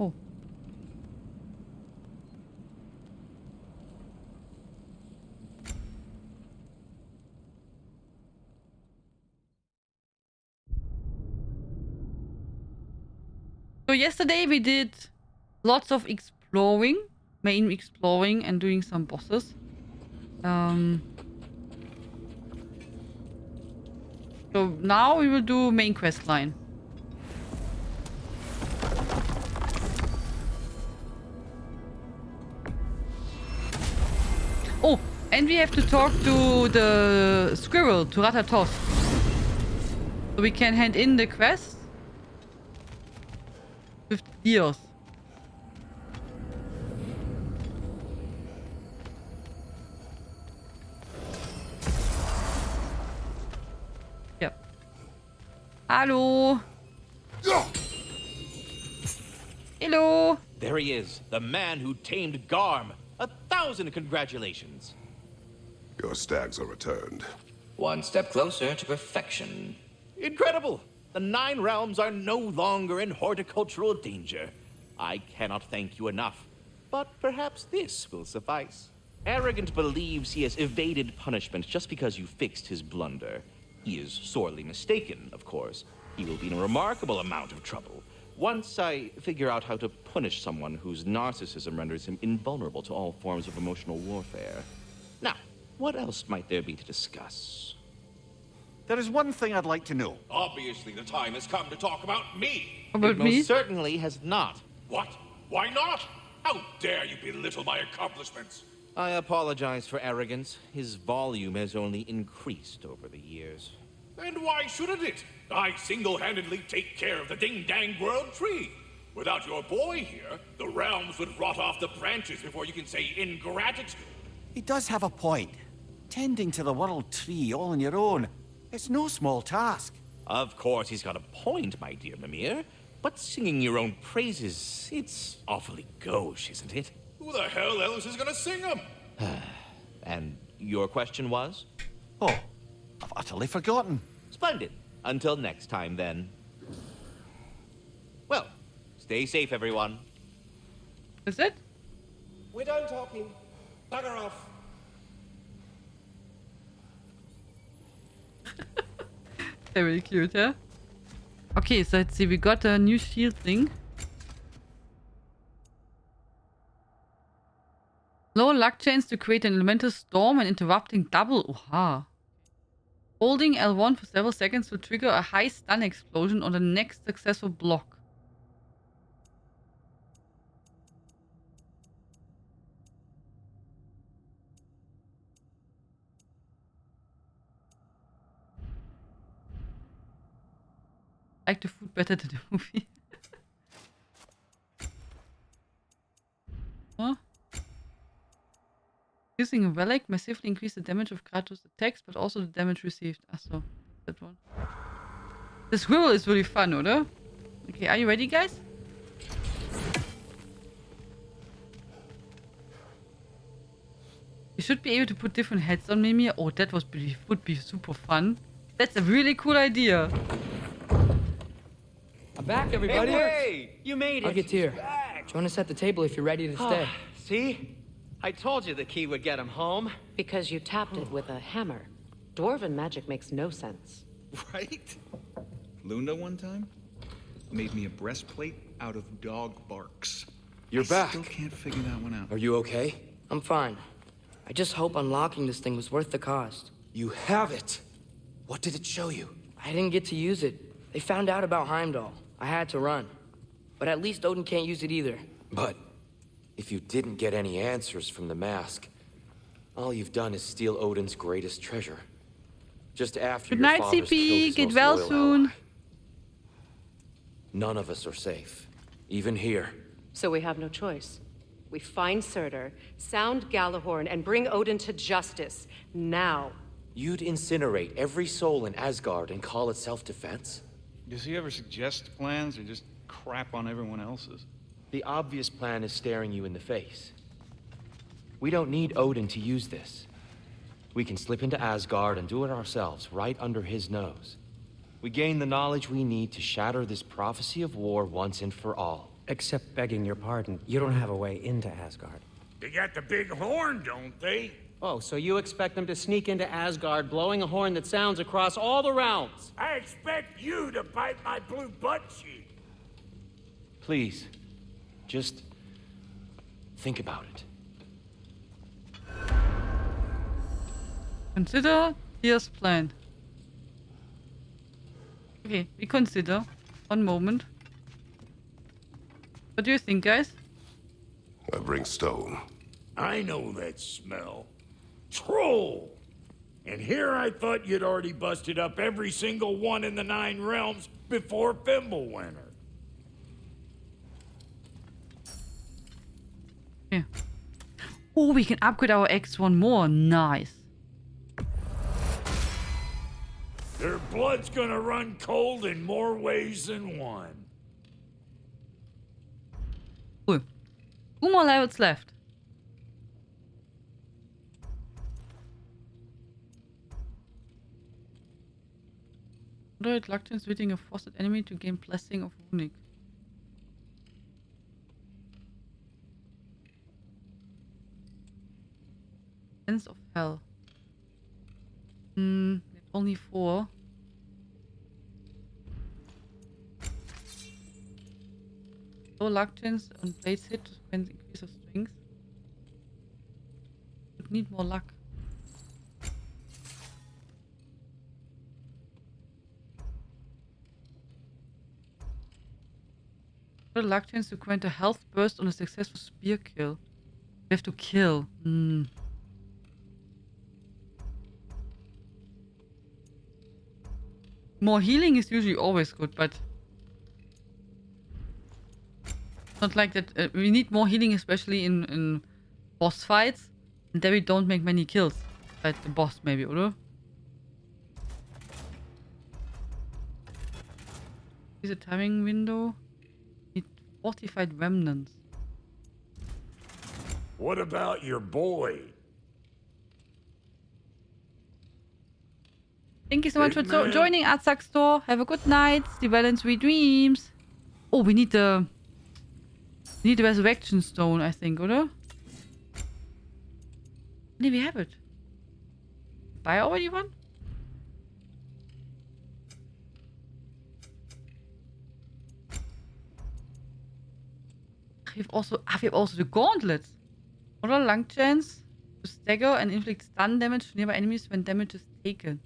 Oh. So yesterday we did lots of exploring, main exploring and doing some bosses. So now we will do main quest line. Oh, and we have to talk to the squirrel, to Ratatos. So we can hand in the quest with the deers. Yep. Hello. Hello. There he is, the man who tamed Garm. 1,000 congratulations. Your stags are returned. One step closer to perfection. Incredible! The 9 realms are no longer in horticultural danger. I cannot thank you enough, but perhaps this will suffice. Arrogant believes he has evaded punishment just because you fixed his blunder. He is sorely mistaken, of course. He will be in a remarkable amount of trouble. Once I figure out how to punish someone whose narcissism renders him invulnerable to all forms of emotional warfare. Now, what else might there be to discuss? There is one thing I'd like to know. Obviously, the time has come to talk about me. About It me? most certainly has not. What? Why not? How dare you belittle my accomplishments? I apologize for arrogance. His volume has only increased over the years. And why shouldn't it? I single-handedly take care of the ding-dang world tree. Without your boy here, the realms would rot off the branches before you can say ingratitude. He does have a point. Tending to the world tree all on your own, it's no small task. Of course, he's got a point, my dear Mimir. But singing your own praises, it's awfully gauche, isn't it? Who the hell else is gonna sing them? And your question was? Oh, I've utterly forgotten. Splendid. Until next time, then. Well, stay safe, everyone. Is it? We're done talking. Bugger off. Very cute, yeah? Okay, so let's see. We got a new shield thing. Low luck chance to create an elemental storm and interrupting double. Oha. Holding L1 for several seconds will trigger a high stun explosion on the next successful block. I like the food better than the movie. Huh? Using a relic massively increase the damage of Kratos' attacks, but also the damage received. Ah, so that one. The squirrel is really fun, oder? Okay, are you ready, guys? You should be able to put different heads on Mimir. Oh, that would be super fun. That's a really cool idea. I'm back, everybody. Hey, you made it. I'll get here. Do you want to set the table if you're ready to stay? See? I told you the key would get him home. Because you tapped it with a hammer. Dwarven magic makes no sense. Right? Luna one time made me a breastplate out of dog barks. You're back. Still can't figure that one out. Are you okay? I'm fine. I just hope unlocking this thing was worth the cost. You have it. What did it show you? I didn't get to use it. They found out about Heimdall. I had to run. But at least Odin can't use it either. But if you didn't get any answers from the mask, all you've done is steal Odin's greatest treasure. Just after Good your night, father's killed CP. his Get most well loyal soon. ally. None of us are safe. Even here. So we have no choice. We find Surtur, sound Galahorn, and bring Odin to justice. Now. You'd incinerate every soul in Asgard and call it self-defense? Does he ever suggest plans or just crap on everyone else's? The obvious plan is staring you in the face. We don't need Odin to use this. We can slip into Asgard and do it ourselves, right under his nose. We gain the knowledge we need to shatter this prophecy of war once and for all. Except begging your pardon, you don't have a way into Asgard. They got the big horn, don't they? Oh, so you expect them to sneak into Asgard blowing a horn that sounds across all the realms? I expect you to bite my blue butt cheek. Please, just think about it. Consider Tyr's plan. Okay, we consider. One moment. What do you think, guys? I bring stone. I know that smell. Troll! And here I thought you'd already busted up every single one in the 9 realms before Fimbulwinter. Yeah. Oh, we can upgrade our X one more. Nice. Their blood's gonna run cold in more ways than one. Cool. 2 more levels left. Moderate reluctance visiting a frosted enemy to gain blessing of runic. Sense of hell. Only 4. Low luck chance on blades hit to spend increase of strength. Would need more luck. Low luck chance to grant a health burst on a successful spear kill. We have to kill. More healing is usually always good, but not like that. We need more healing, especially in boss fights, and then we don't make many kills. Like the boss, maybe, oder? Is a timing window. Need fortified remnants. What about your boy? Thank you so much for joining Arzak Store. Have a good night. Sleep well and sweet dreams. Oh, we need the resurrection stone, I think, oder? Nee, we have it. Buy already one? We have also the gauntlets. Oder long chance to stagger and inflict stun damage to nearby enemies when damage is taken.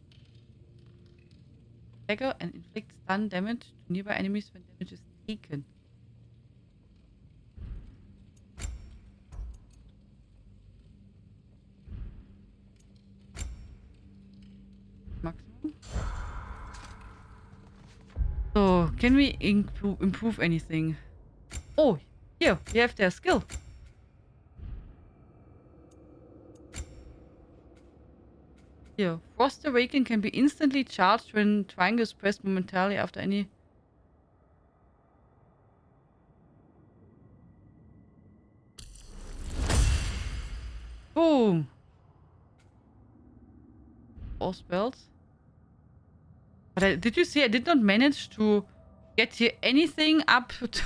Stagger and inflict stun damage to nearby enemies when damage is taken. Maximum. So, can we improve anything? Oh, here, we have their skill. Here, Frost Awaken can be instantly charged when triangle is pressed momentarily after any... Boom! All spells. But did you see, I did not manage to get here anything up to...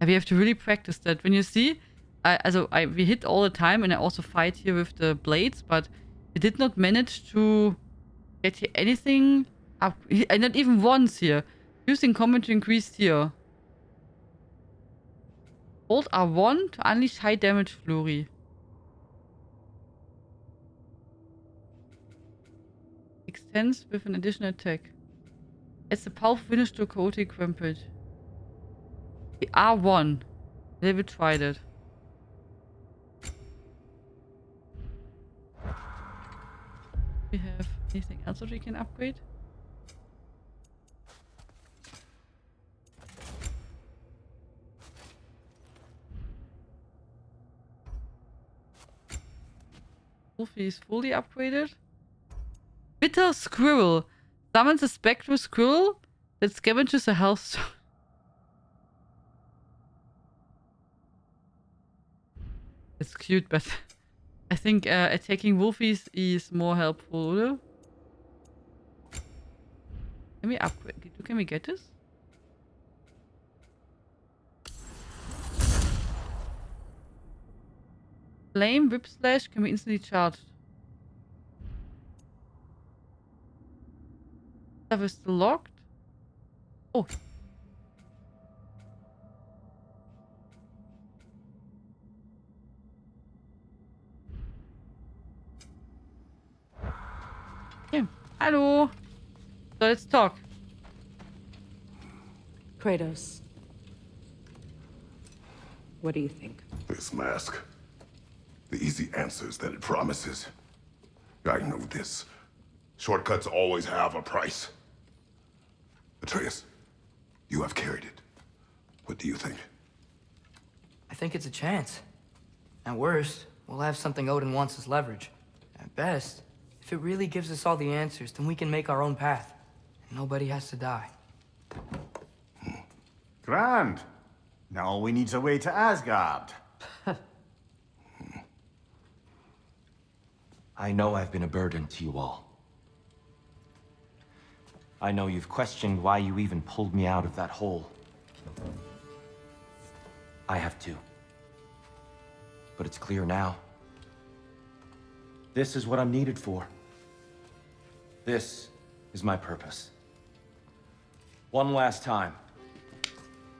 We have to really practice that. When you see, we hit all the time, and I also fight here with the blades, but I did not manage to get here anything up. Not even once here. Using combat to increase here. Hold R1 to unleash high damage flurry. Extends with an additional attack. It's a powerful finish to a chaotic rampage. The R1. Never tried it. We have anything else that we can upgrade? Wolfie is fully upgraded. Bitter Squirrel. Summons a spectral squirrel that scavenges a health stone. It's cute, but I think attacking Wolfies is more helpful, oder? Can we upgrade? Can we get this? Flame whip slash can be instantly charged. Stuff is still locked. Oh. Yeah. Hello. So let's talk. Kratos, what do you think? This mask. The easy answers that it promises. I know this. Shortcuts always have a price. Atreus, you have carried it. What do you think? I think it's a chance. At worst, we'll have something Odin wants as leverage. At best, if it really gives us all the answers, then we can make our own path. And nobody has to die. Grand. Now all we need's a way to Asgard. I know I've been a burden to you all. I know you've questioned why you even pulled me out of that hole. I have too. But it's clear now. This is what I'm needed for. This is my purpose. One last time,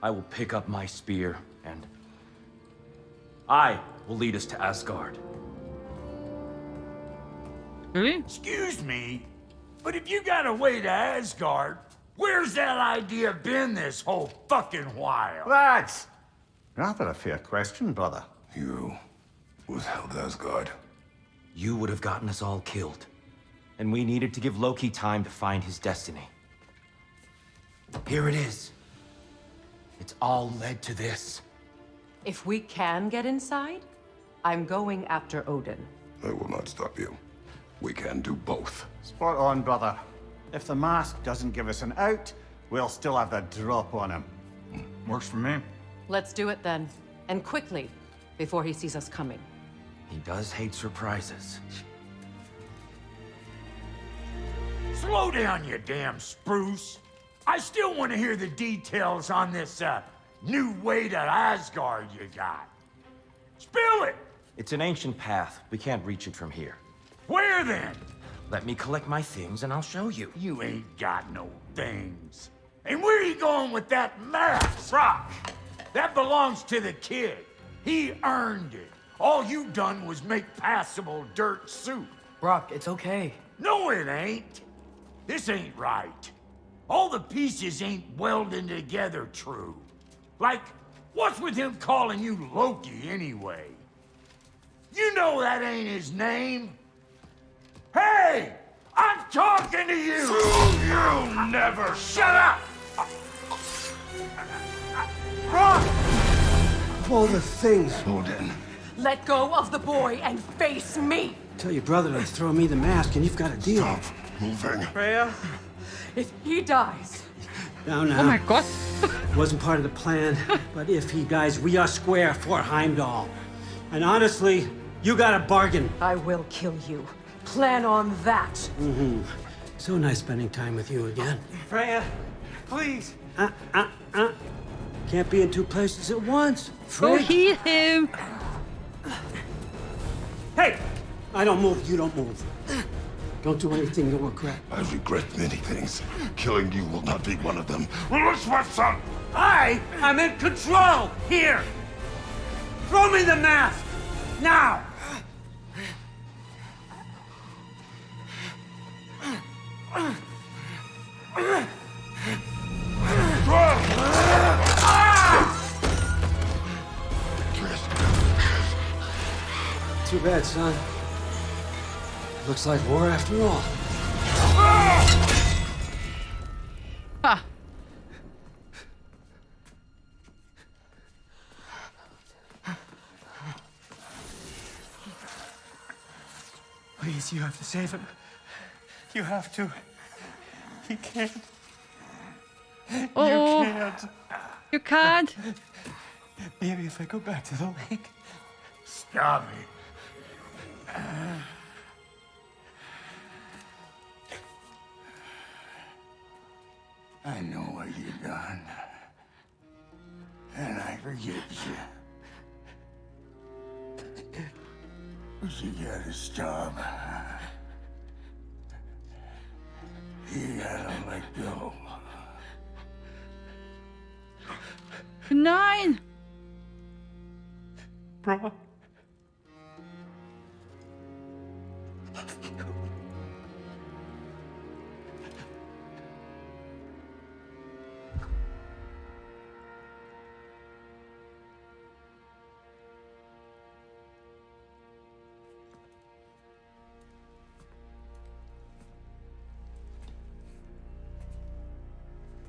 I will pick up my spear and I will lead us to Asgard. Really? Excuse me, but if you got a way to Asgard, where's that idea been this whole fucking while? Lads! Rather a fair question, brother. You withheld Asgard. You would have gotten us all killed. And we needed to give Loki time to find his destiny. Here it is. It's all led to this. If we can get inside, I'm going after Odin. I will not stop you. We can do both. Spot on, brother. If the mask doesn't give us an out, we'll still have the drop on him. Works for me. Let's do it then. And quickly, before he sees us coming. He does hate surprises. Slow down, you damn spruce. I still want to hear the details on this, new way to Asgard you got. Spill it! It's an ancient path. We can't reach it from here. Where then? Let me collect my things and I'll show you. You ain't got no things. And where are you going with that mask? Brock, that belongs to the kid. He earned it. All you done was make passable dirt soup. Brock, it's okay. No, it ain't. This ain't right. All the pieces ain't welding together true. Like, what's with him calling you Loki anyway? You know that ain't his name. Hey! I'm talking to you! You never Shut up! Brock! Of all the things. Odin. Let go of the boy and face me! Tell your brother to throw me the mask and you've got a deal. Stop moving. Freya, if he dies... Now, now. Oh my god. Wasn't part of the plan, but if he dies, we are square for Heimdall. And honestly, you got a bargain. I will kill you. Plan on that. Mm-hmm. So nice spending time with you again. Freya, please. Can't be in two places at once. Go Freya. heal him. Hey! I don't move, you don't move. Don't do anything you'll regret. I regret many things. Killing you will not be one of them. Release my son! I'm in control! Here! Throw me the mask! Now! Too bad, son. Looks like war after all. Ah. Please, you have to save him. You have to. He can't. Oh. You can't. You can't. Maybe if I go back to the lake. Stop it. I know what you've done. And I forgive you. She got his job. He gotta let go. Nein! Bro.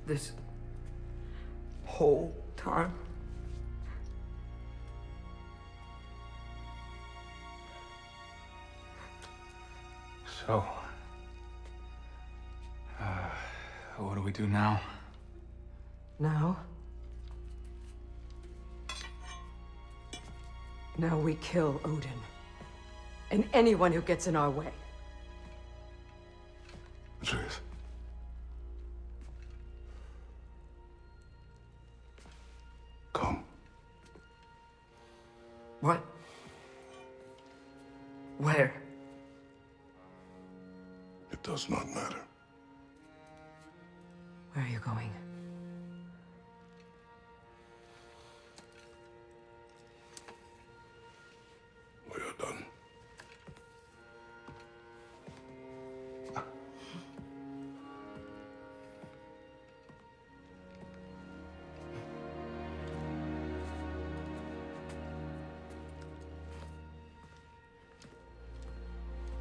This whole time? So, what do we do now? Now we kill Odin. And anyone who gets in our way. Atreus. Come. What? Where? It does not matter. Where are you going? We are done.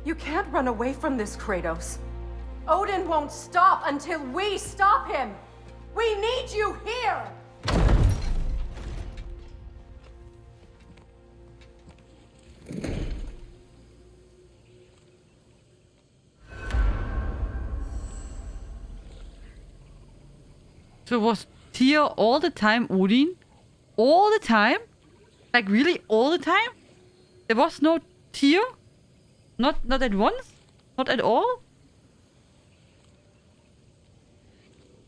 You can't run away from this, Kratos. Odin won't stop until we stop him! We need you here! So was Tyr all the time Odin? All the time? Like really all the time? There was no Tyr? Not at once? Not at all?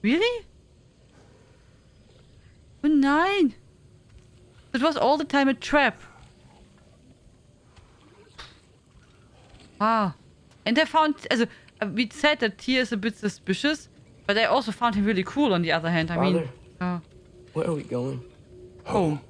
Really? Oh nein! It was all the time a trap. Ah. And I found, also, we said that Tyr is a bit suspicious, but I also found him really cool on the other hand. I mean, where are we going? Home.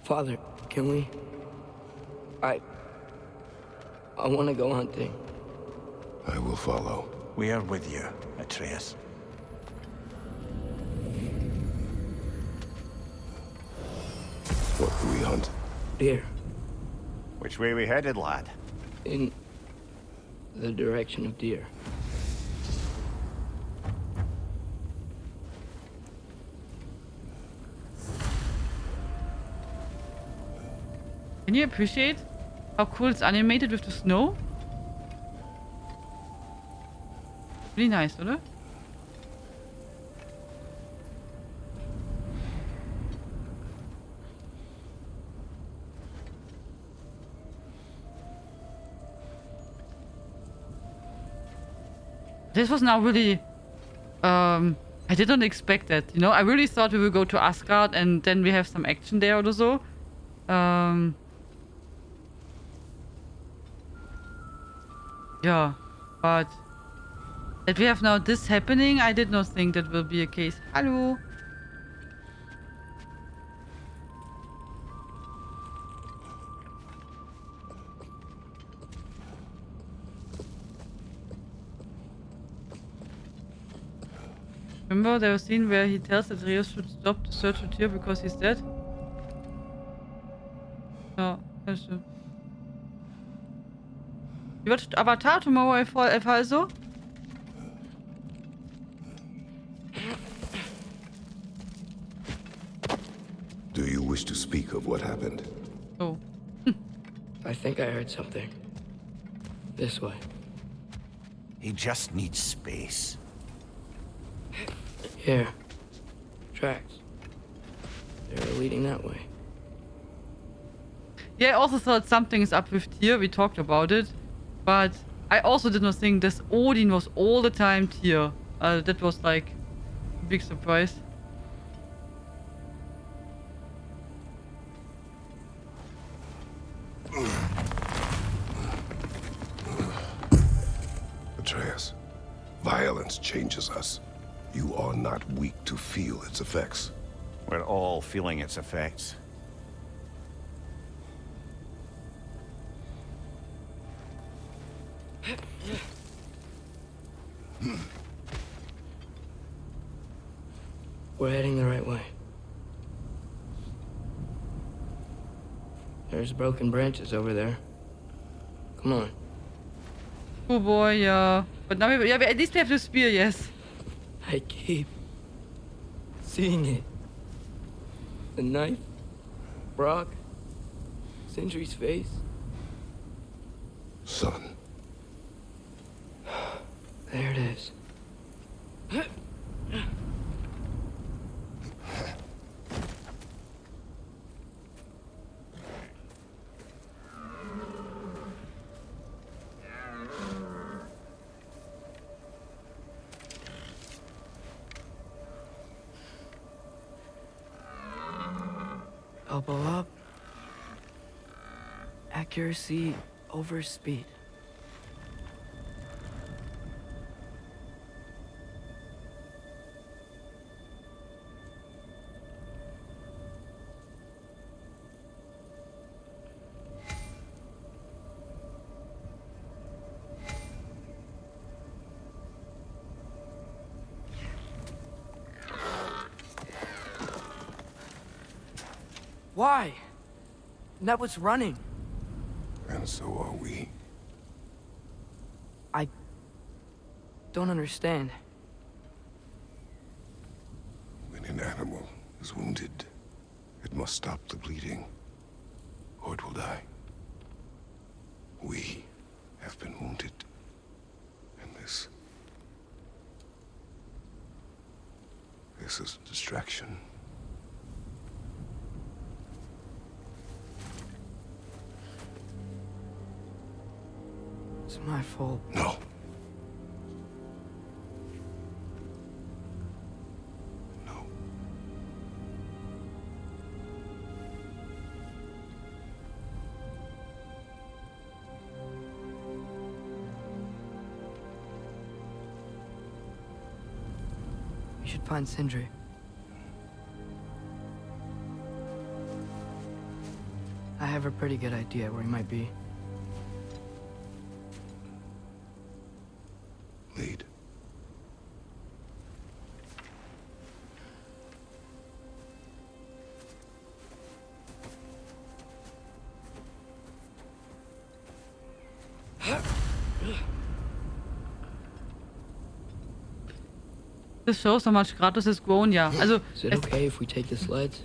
Father, can we? I want to go hunting. I will follow. We are with you, Atreus. What do we hunt? Deer. Which way we headed, lad? In the direction of deer. Can you appreciate how cool it's animated with the snow? Really nice, oder? This was now really... I did not expect that, you know? I really thought we would go to Asgard and then we have some action there or so. Yeah, but that we have now this happening, I did not think that will be a case. Hello. Remember there was a scene where he tells Atreus should stop to search for Tyr because he's dead? Ja, das stimmt. You watched Avatar tomorrow if also? Do you wish to speak of what happened? Oh. I think I heard something. This way. He just needs space. Here. Tracks. They're leading that way. Yeah, I also thought something is up with Tyr. We talked about it. But I also did not think this Odin was all the time Tyr. That was like a big surprise. Atreus, violence changes us. You are not weak to feel its effects. We're all feeling its effects. We're heading the right way. There's broken branches over there. Come on. Oh boy, yeah. But now we at least we have the spear, yes. I keep seeing it. The knife, Brock, Sindri's face. Son. There it is. Elbow up. Accuracy over speed. Why? That was running. And so are we. I don't understand. When an animal is wounded, it must stop the bleeding, or it will die. We have been wounded, and this is a distraction. It's my fault. No. No. We should find Sindri. I have a pretty good idea where he might be. Lead. This shows how much Kratos has grown, yeah. Also, Is it okay if we take the sleds?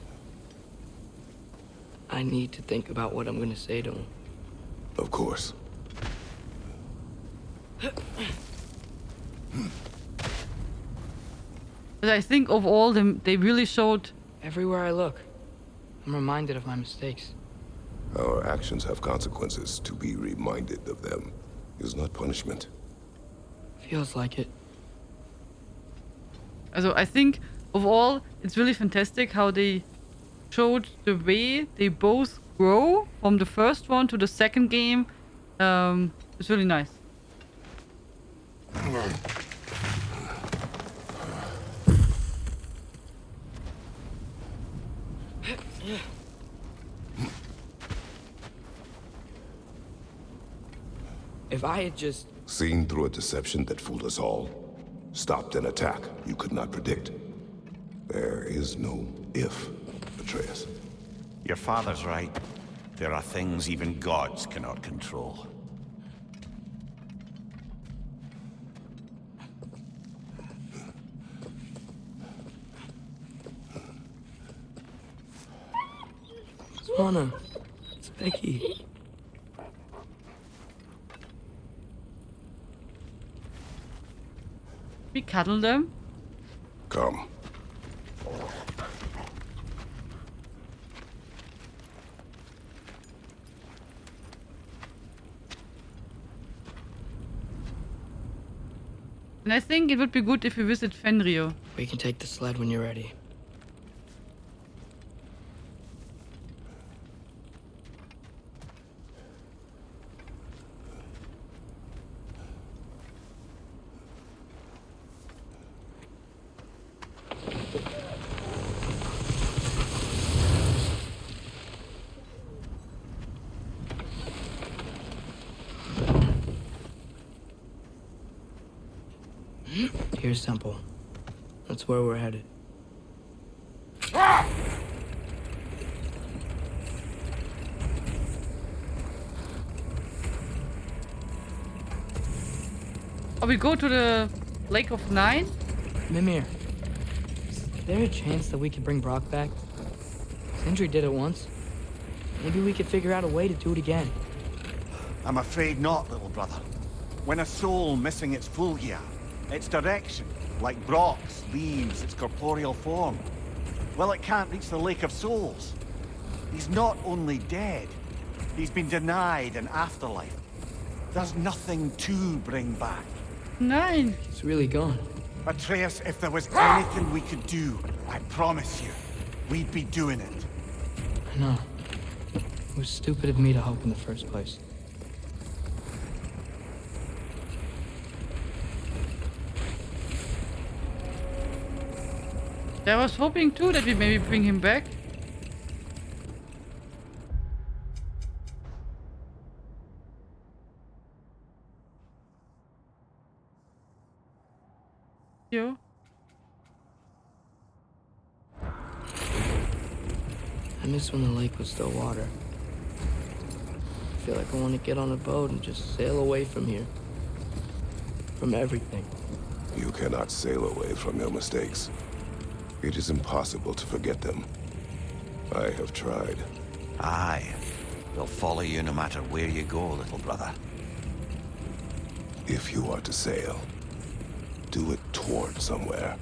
I need to think about what I'm gonna say to him. Of course. but I think overall they really showed. Everywhere I look, I'm reminded of my mistakes. Our actions have consequences. To be reminded of them is not punishment. Feels like it. Also, I think overall it's really fantastic how they showed the way they both grow from the first one to the second game. It's really nice. If I had just... Seen through a deception that fooled us all. Stopped an attack you could not predict. There is no if, Atreus. Your father's right. There are things even gods cannot control. Swana, it's Becky. We cuddle them. Come. And I think it would be good if we visit Fenrir. We can take the sled when you're ready. Here's Temple. That's where we're headed. Or we go to the Lake of Nine? Mimir, is there a chance that we could bring Brock back? Sindri did it once. Maybe we could figure out a way to do it again. I'm afraid not, little brother. When a soul missing its fulgia, its direction, like Brock's, leaves its corporeal form, well, it can't reach the Lake of Souls. He's not only dead, he's been denied an afterlife. There's nothing to bring back. Nein. He's really gone. Atreus, if there was anything we could do, I promise you, we'd be doing it. I know. It was stupid of me to hope in the first place. I was hoping too that we maybe bring him back. Yo. I miss when the lake was still water. I feel like I want to get on a boat and just sail away from here. From everything. You cannot sail away from your mistakes. It is impossible to forget them. I have tried. Aye. We'll follow you no matter where you go, little brother. If you are to sail, do it toward somewhere.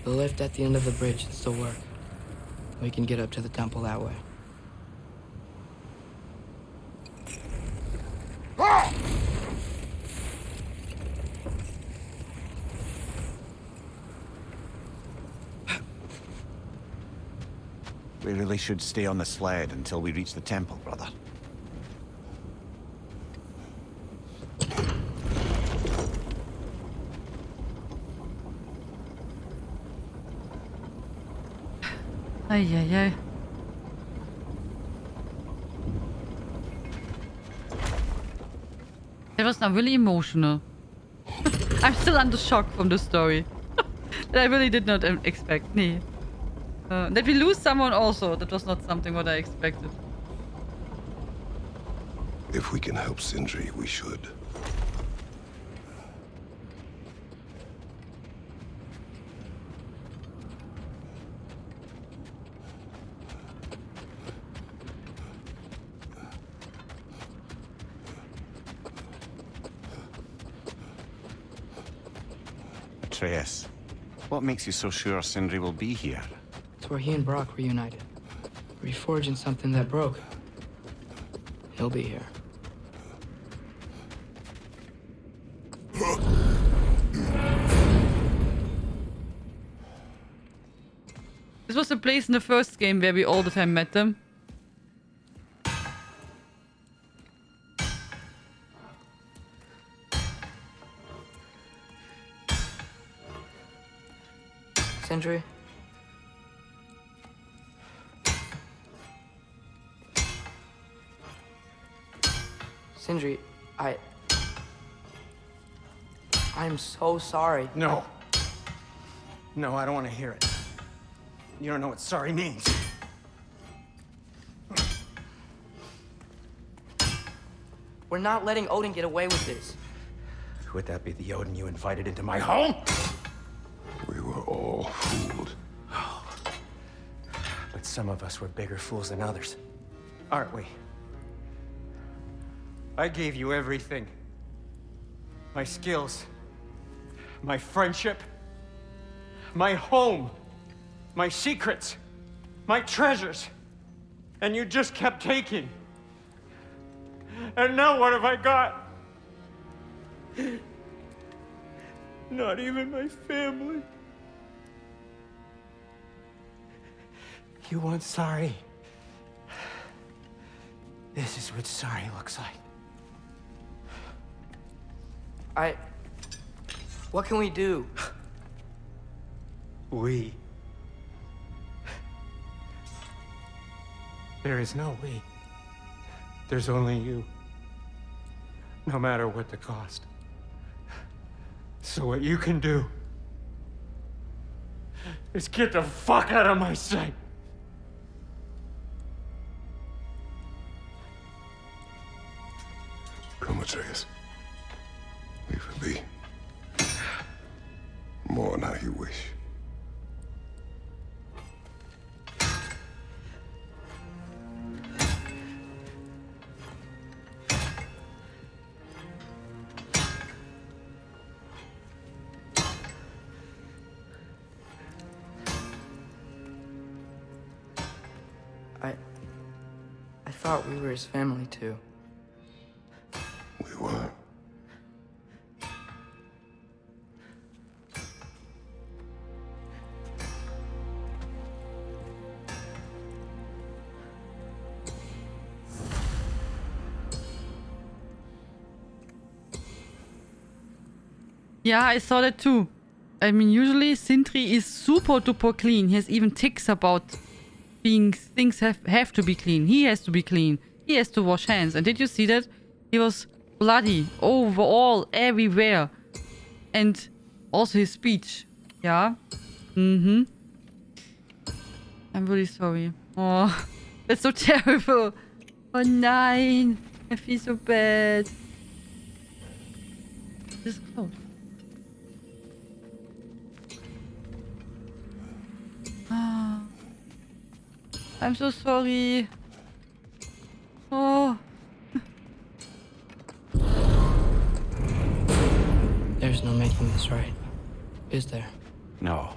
The lift at the end of the bridge should still work. We can get up to the temple that way. We really should stay on the sled until we reach the temple, brother. Ay, ay, ay. That was now really emotional. I'm still under shock from the story. That I really did not expect. Nee. That we lose someone also. That was not something what I expected. If we can help Sindri, we should. Atreus, what makes you so sure Sindri will be here? It's where he and Brock reunited. Reforging something that broke. He'll be here. This was the place in the first game where we all the time met them. Sindri? Sindri, I'm so sorry. No. No, I don't want to hear it. You don't know what sorry means. We're not letting Odin get away with this. Would that be the Odin you invited into my home? We were all fooled. But some of us were bigger fools than others. Aren't we? I gave you everything. My skills. My friendship. My home. My secrets. My treasures. And you just kept taking. And now what have I got? Not even my family. You want sorry? This is what sorry looks like. What can we do? We. There is no we. There's only you. No matter what the cost. So what you can do is get the fuck out of my sight. Come, Atreus. Leave it be. Mourn how you wish. I thought we were his family too. We were. Yeah, I saw that too. I mean, usually Sindri is super duper clean. He has even tics about being things have to be clean. He has to be clean. He has to wash hands. And did you see that? He was bloody overall, everywhere. And also his speech. Yeah. Mm-hmm. I'm really sorry. Oh, that's so terrible. Oh, nein. I feel so bad. This is close. Ah. I'm so sorry. Oh. There's no making this right, is there? No.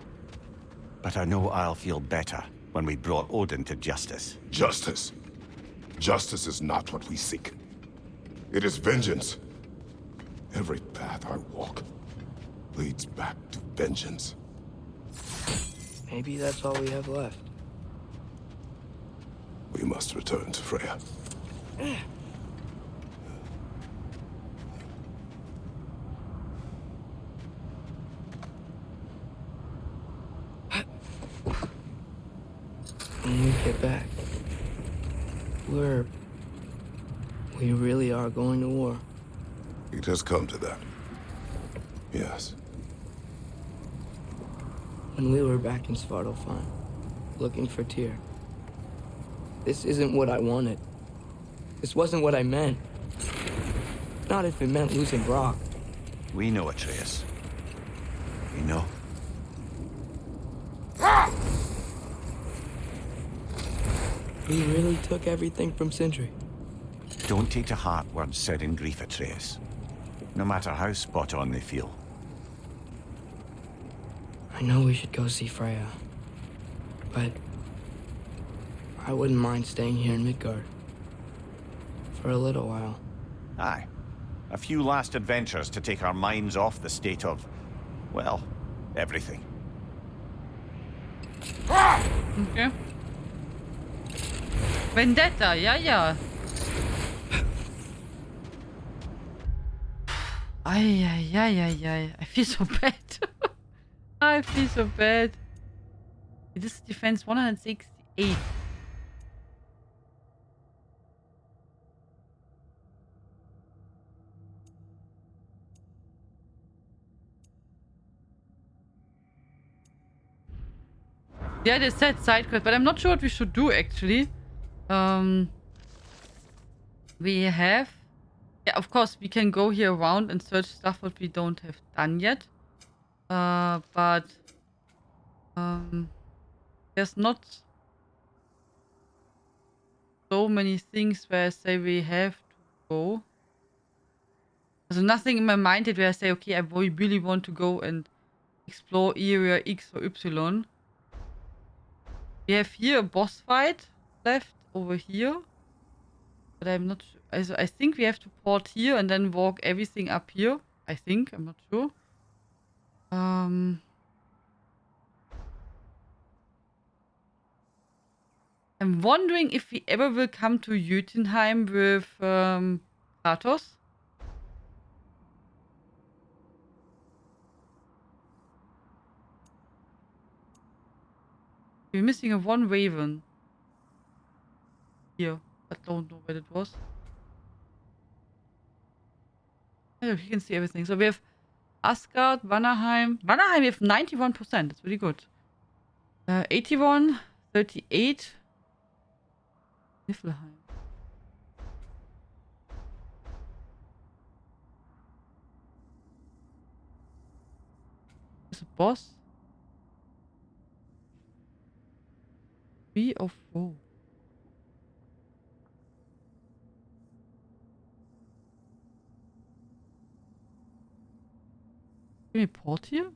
But I know I'll feel better when we brought Odin to justice. Justice. Justice is not what we seek. It is vengeance. Every path I walk leads back to vengeance. Maybe that's all we have left. We must return to Freya. When we get back, we really are going to war. It has come to that. Yes. When we were back in Svartalfheim, looking for Tyr, this isn't what I wanted. This wasn't what I meant. Not if it meant losing Brock. We know, Atreus. We know. We really took everything from Sindri. Don't take to heart words said in grief, Atreus. No matter how spot on they feel. I know we should go see Freya, but I wouldn't mind staying here in Midgard for a little while. Aye. A few last adventures to take our minds off the state of, well, everything. Okay. Vendetta, ja. Ay. I feel so bad. I feel so bad. This is defense 168. Yeah, they said side quest, but I'm not sure what we should do actually. We have... Yeah, of course, we can go here around and search stuff what we don't have done yet. But... there's not so many things where I say we have to go. There's nothing in my mind that where I say, okay, I really want to go and explore area X or Y. We have here a boss fight left over here. But I'm not sure. Also, I think we have to port here and then walk everything up here. I think. I'm not sure. I'm wondering if we ever will come to Jotunheim with Kratos. We're missing a one raven. Here. I don't know where it was. Oh, you can see everything. So we have Asgard, Vanaheim. Vanaheim, we have 91%. That's really good. 81, 38. Niflheim. Is a boss? 3 of 4. Can we port here?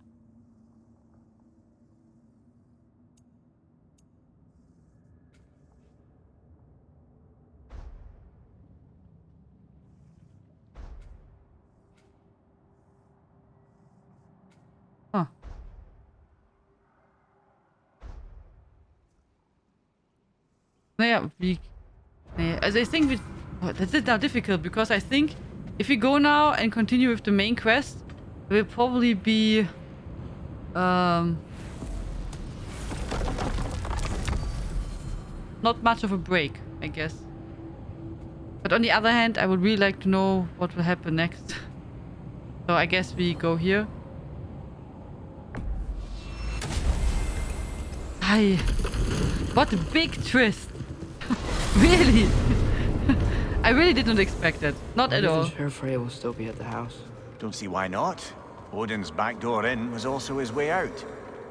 Huh. Naja, wie... Naja, also I think we... Oh, that's it now difficult, because I think if we go now and continue with the main quest, it will probably be... not much of a break, I guess. But on the other hand, I would really like to know what will happen next. So I guess we go here. Hi. What a big twist. Really? I really did not expect it. Not at all. I'm sure Freya will still be at the house. Don't see why not. Odin's back door in was also his way out.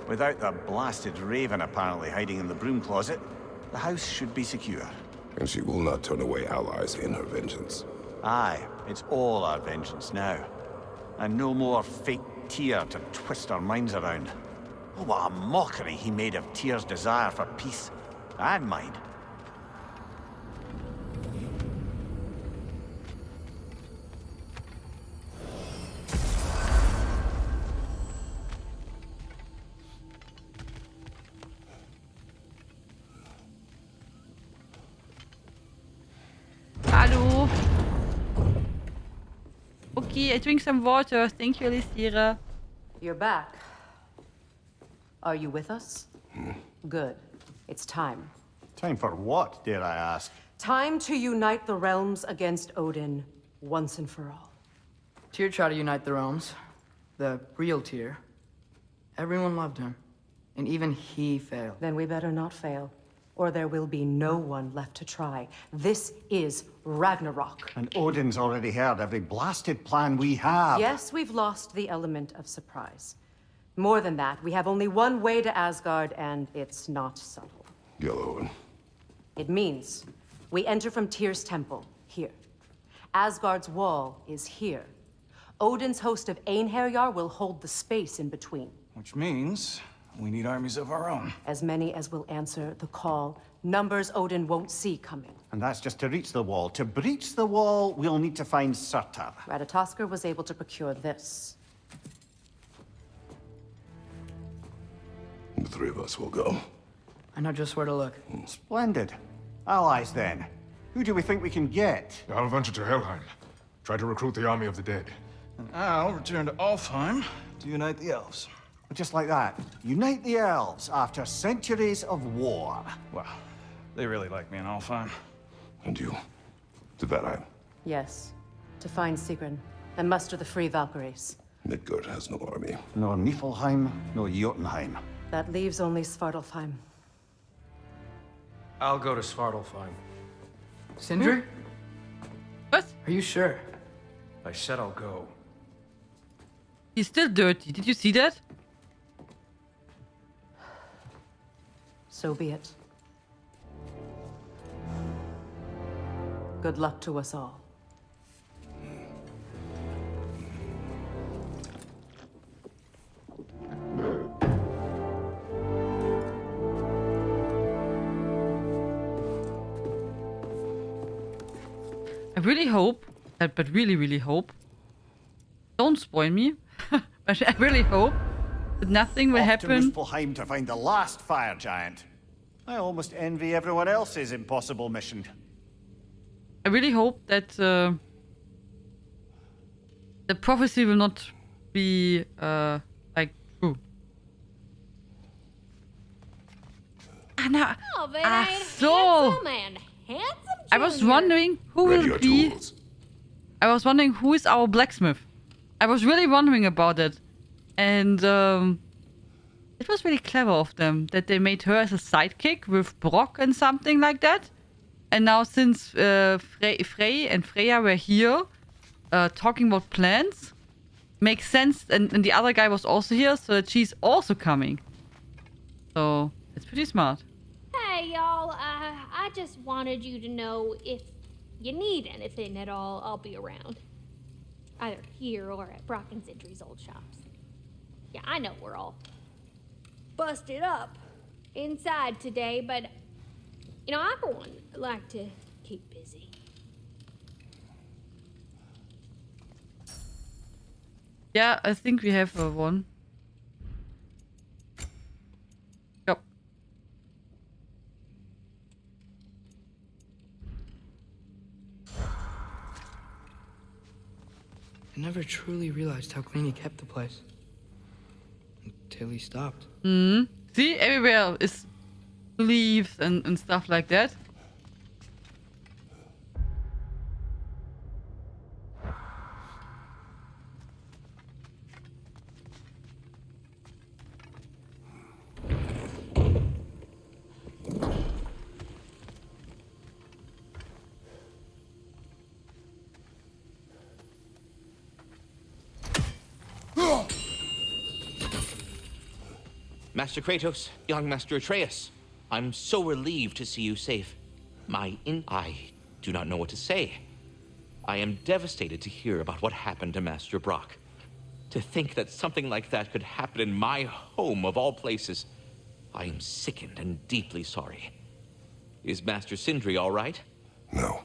Without the blasted raven apparently hiding in the broom closet, the house should be secure. And she will not turn away allies in her vengeance. Aye, it's all our vengeance now. And no more fake Tyr to twist our minds around. Oh, what a mockery he made of Tyr's desire for peace. And mine. Hallo. Okay, I drink some water. Thank you, Alessira. You're back. Are you with us? Good. It's time. Time for what, dare I ask? Time to unite the realms against Odin, once and for all. Tyr tried to unite the realms. The real Tyr. Everyone loved him. And even he failed. Then we better not fail, or there will be no one left to try. This is Ragnarok. And Odin's already heard every blasted plan we have. Yes, we've lost the element of surprise. More than that, we have only one way to Asgard, and it's not subtle. Yellow. It means we enter from Tyr's temple, here. Asgard's wall is here. Odin's host of Einherjar will hold the space in between. Which means we need armies of our own. As many as will answer the call. Numbers Odin won't see coming. And that's just to reach the wall. To breach the wall, we'll need to find Surtur. Ratatoskr was able to procure this. The three of us will go. I know just where to look. Splendid. Allies, then. Who do we think we can get? I'll venture to Helheim. Try to recruit the army of the dead. And I'll return to Alfheim to unite the elves. Just like that. Unite the elves after centuries of war. Well, they really like me in Alfheim. And you? To Valheim? Yes. To find Sigrun and muster the free Valkyries. Midgard has no army. Nor Niflheim, nor Jotunheim. That leaves only Svartalfheim. I'll go to Svartalfheim. Sindri? What? Are you sure? I said I'll go. He's still dirty. Did you see that? So be it. Good luck to us all. I really hope, but really, really hope, Don't spoil me. But I really hope that nothing will Off happen. to Muspelheim to find the last fire giant. I almost envy everyone else's impossible mission. I really hope that the prophecy will not be like true. Anna, Oh, but ach ain't so. handsome and handsome I was Junior. wondering who Ready will your be. tools. I was wondering who is our blacksmith. I was really wondering about it, and it was really clever of them that they made her as a sidekick with Brock and something like that. And now since Frey and Freya were here, talking about plans, makes sense. And the other guy was also here, so that she's also coming. So it's pretty smart. Hey, y'all. I just wanted you to know if you need anything at all, I'll be around. Either here or at Brock and Zidri's old shops. Yeah, I know we're all busted up inside today, but, you know, I, for one, like to keep busy. Yeah, I think we have one. Yep. I never truly realized how clean he kept the place. Until he stopped. See, everywhere is leaves and stuff like that. Master Kratos, young Master Atreus, I'm so relieved to see you safe. I do not know what to say. I am devastated to hear about what happened to Master Brock. To think that something like that could happen in my home of all places. I am sickened and deeply sorry. Is Master Sindri all right? No.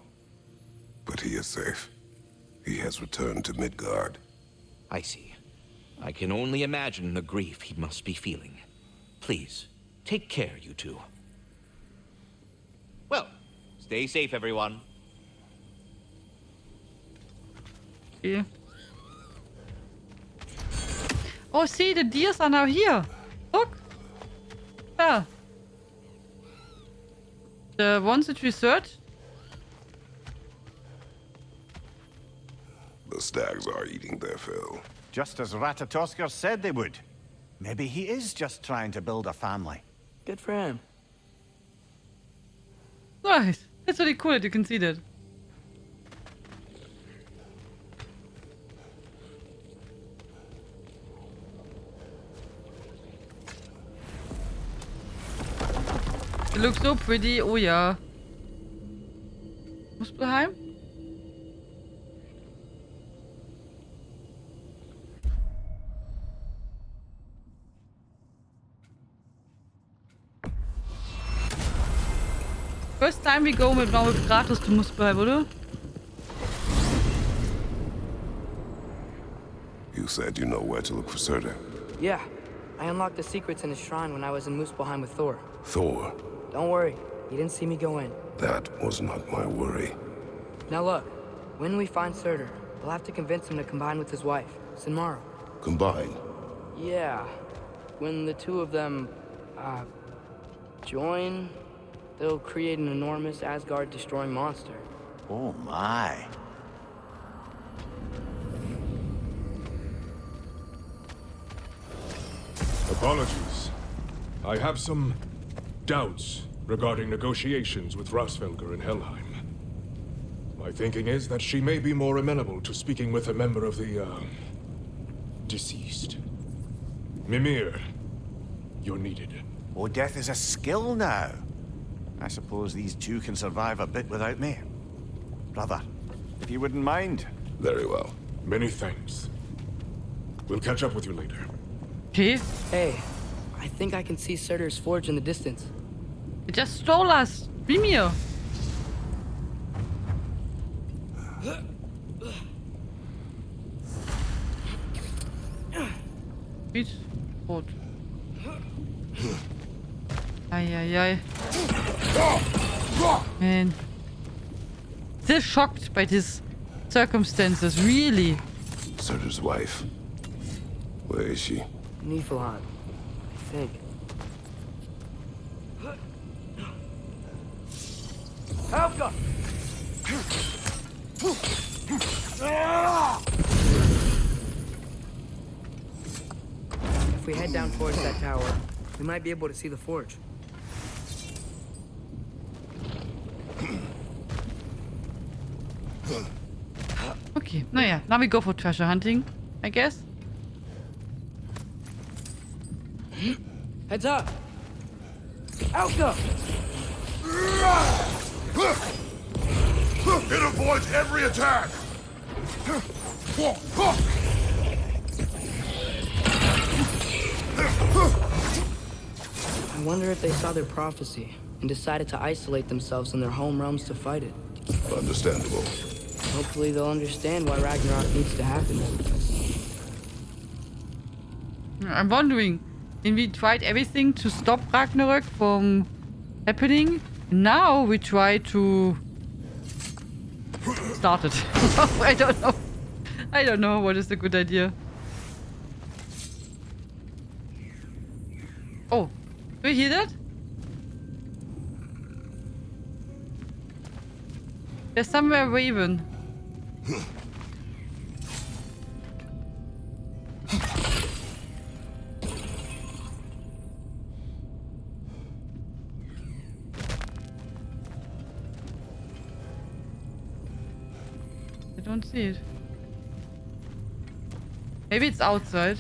But he is safe. He has returned to Midgard. I see. I can only imagine the grief he must be feeling. Please, take care, you two. Well, stay safe, everyone. Yeah. Oh, see, the deers are now here. Look. Yeah. The ones that we searched. The stags are eating their fill. Just as Ratatoskr said they would. Maybe he is just trying to build a family. Good for him. Nice. That's really cool that you can see that. It looks so pretty. Oh yeah. Muspelheim? First time we go with Kratos to Muspelheim, oder? You said you know where to look for Surtur. Yeah. I unlocked the secrets in his shrine when I was in Muspelheim with Thor. Thor? Don't worry. He didn't see me go in. That was not my worry. Now look. When we find Surtur, we'll have to convince him to combine with his wife, Sinmara. Combine? Yeah. When the two of them, join, they'll create an enormous Asgard-destroying monster. Oh my. Apologies. I have some doubts regarding negotiations with Rasfelger in Helheim. My thinking is that she may be more amenable to speaking with a member of the, deceased. Mimir, you're needed. Oh, death is a skill now. I suppose these two can survive a bit without me. Brother, if you wouldn't mind. Very well. Many thanks. We'll catch up with you later. Okay. Hey, I think I can see Surtur's forge in the distance. It just stole us. Mimir. Reach. Rot. Eieiei. Man. Still shocked by these circumstances, really. Surtur's wife. Where is she? Niflheim, I think. Helga! If we head down towards that tower, we might be able to see the forge. Okay, naja, now we go for treasure hunting, I guess. Heads up! Helga! It avoids every attack! I wonder if they saw their prophecy and decided to isolate themselves in their home realms to fight it. Understandable. Hopefully they'll understand why Ragnarok needs to happen. I'm wondering, we tried everything to stop Ragnarök from happening. Now we try to start it. I don't know. I don't know what is the good idea. Oh, do you hear that? There's somewhere a raven. I don't see it. Maybe it's outside.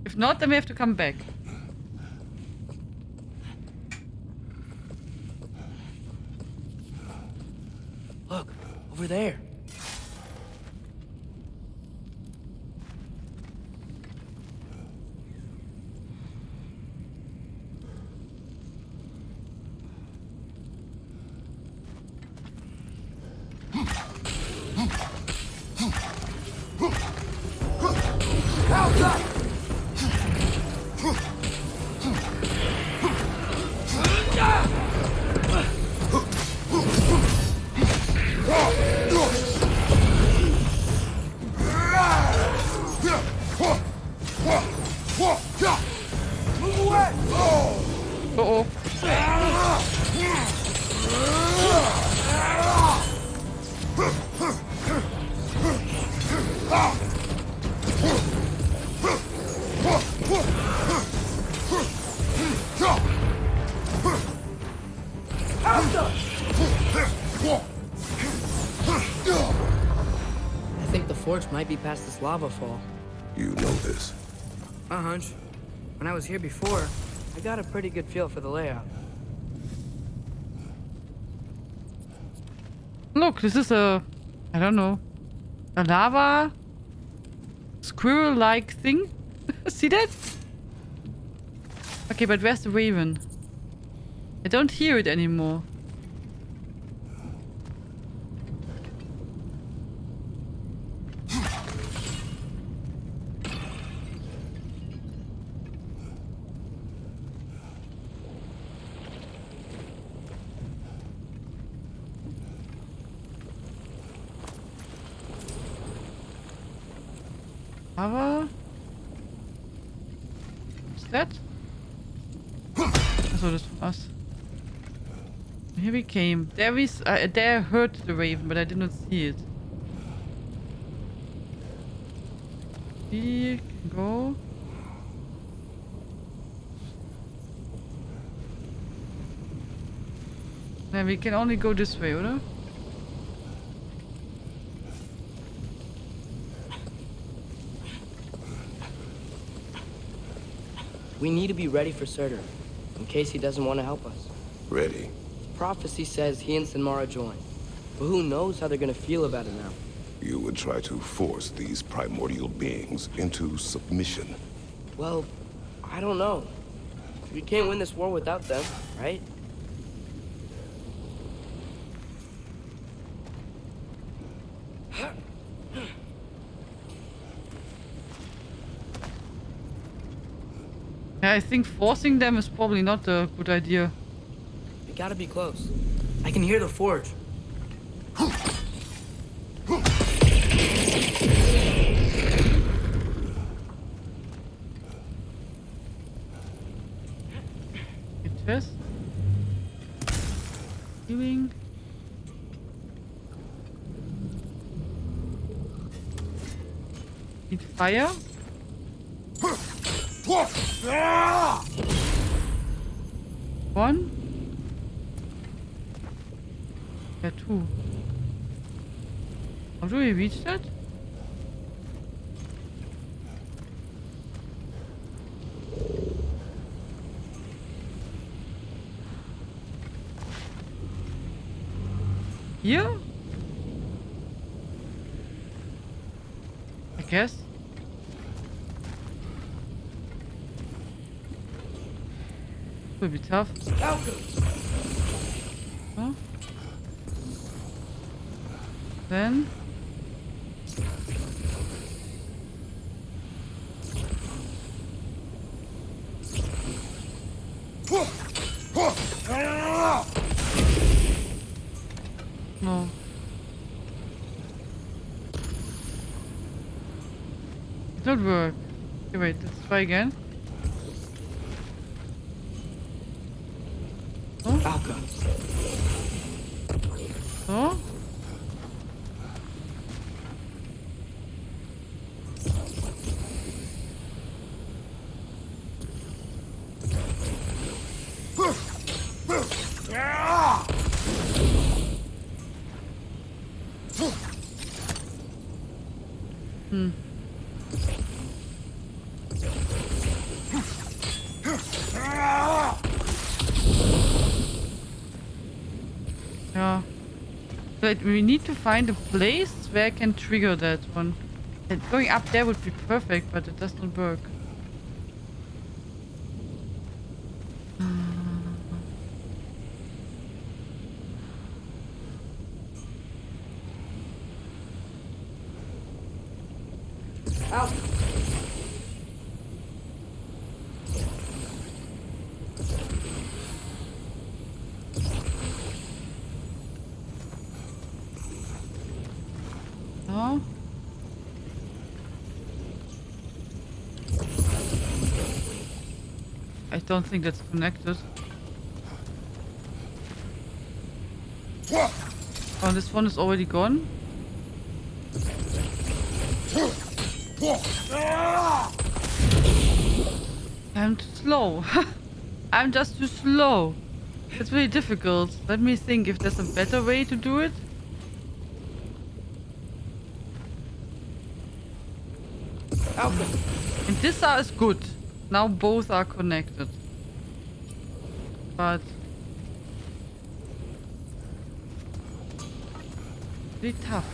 If not, then we have to come back. Look, over there. Might be past this lava fall. You know this? A hunch. When I was here before, I got a pretty good feel for the layout. Look, this is a... I don't know. A lava... squirrel-like thing? See that? Okay, but where's the raven? I don't hear it anymore. Lava? What's that? Achso, das from us. Here we came. There I heard the raven, but I did not see it. We can go. Yeah, we can only go this way, oder? We need to be ready for Surtur, in case he doesn't want to help us. Ready? Prophecy says he and Sinmara join, but who knows how they're gonna feel about it now. You would try to force these primordial beings into submission. Well, I don't know. We can't win this war without them, right? Yeah, I think forcing them is probably not a good idea. We gotta be close. I can hear the forge. Chest. Healing. Need fire. One. Yeah, two. How do we reach that? Here? I guess. Will be tough. Huh? Then. No. It don't work. Okay, wait, let's try again. Oh? Oh? Hmm. Yeah. But we need to find a place where I can trigger that one. And going up there would be perfect, but it does not work. Out. No. I don't think that's connected. Oh, this one is already gone. I'm too slow. I'm just too slow. It's really difficult. Let me think if there's a better way to do it. And this is good. Now both are connected. But really tough.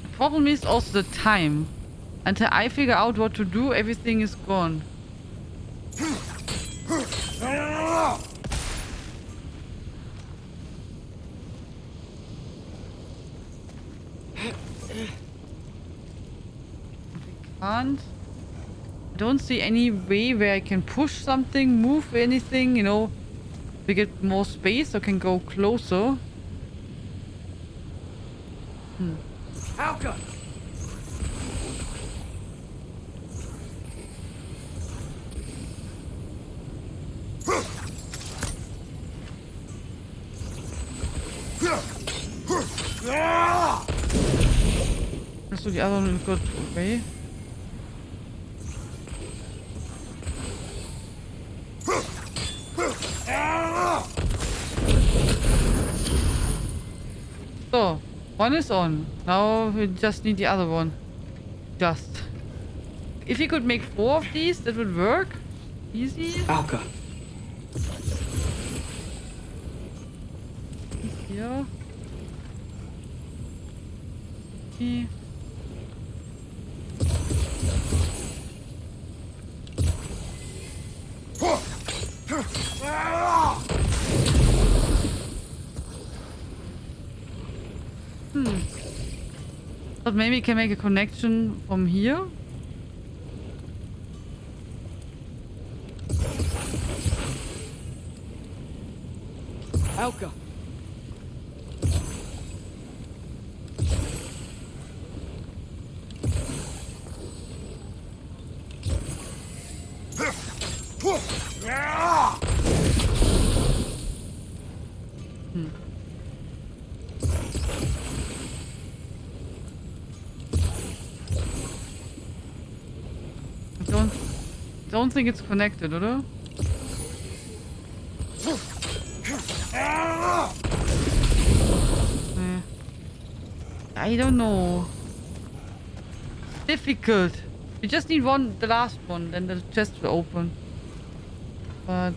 The problem is also the time. Until I figure out what to do, everything is gone. Can't. I don't see any way where I can push something, move anything, you know. We get more space or can go closer. Alka! Let's do the other one good way. So, one is on. Now we just need the other one. Just. If we could make 4 of these, that would work. Easy. Alka. Here. But maybe we can make a connection from here. Alka! Don't think it's connected, oder? I don't know. Difficult. We just need the last one, then the chest will open. But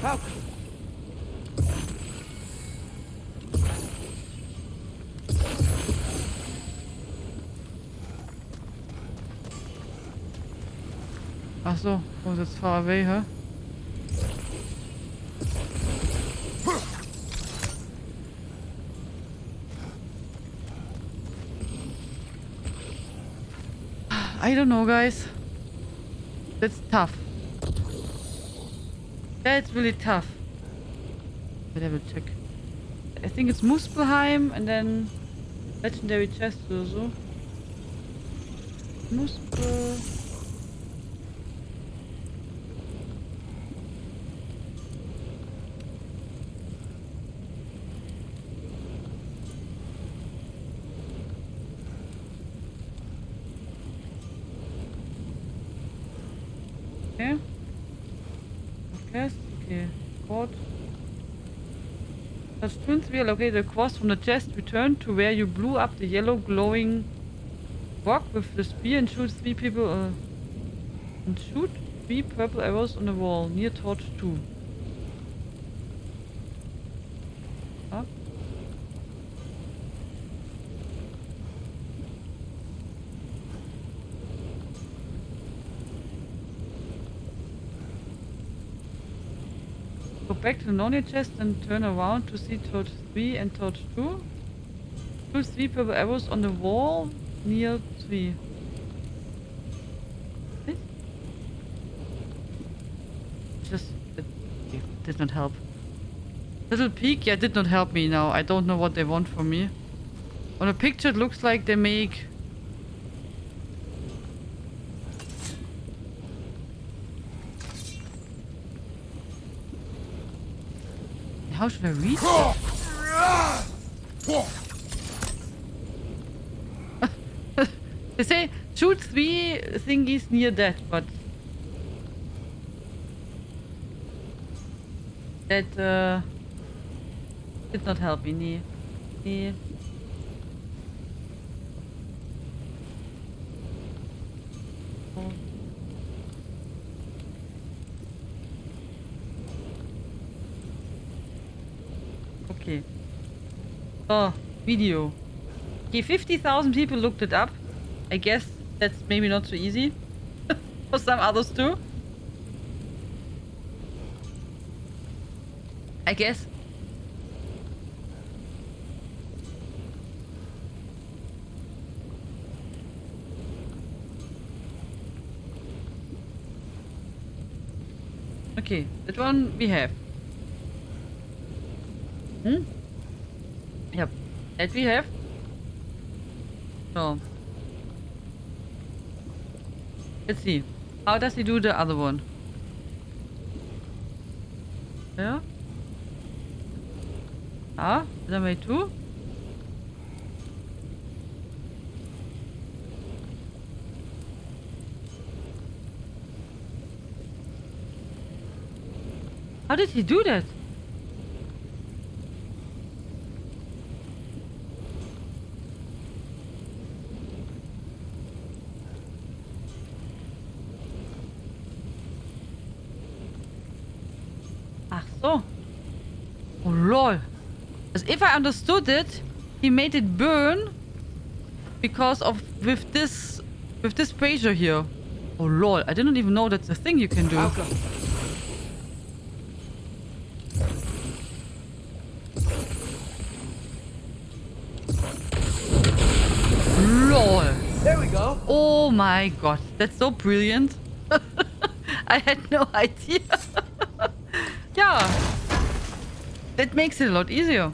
How? Ach so, oh, that's far away, huh? I don't know, guys. That's tough. That's really tough. But I will check. I think it's Muspelheim and then legendary chest or so. Muspel. Okay. Okay. Port. Touch twins wheel located across from the chest. Return to where you blew up the yellow glowing rock with the spear and shoot 3 people and shoot 3 purple arrows on the wall near torch 2. Huh? Go back to the Nonia chest and turn around to see torch 3 and torch 2. Shoot 3 purple arrows on the wall near 3. This? Just it did not help. Little peek, yeah, did not help me now. I don't know what they want from me. On a picture it looks like they make how should I read that? They say shoot 3 thingies near that, but that did not help me. Nee. Oh. Okay. Oh, video. Okay, 50,000 people looked it up. I guess that's maybe not so easy for some others too. I guess. Okay, that one we have. Yep, that we have. So. Let's see. How does he do the other one? Yeah? Ah, is that way too? How did he do that? Ach so. Oh lol. As if I understood it, he made it burn because of with this pressure here. Oh lol, I didn't even know that's a thing you can do. LOL. There we go. Oh my god, that's so brilliant. I had no idea. Yeah. That makes it a lot easier.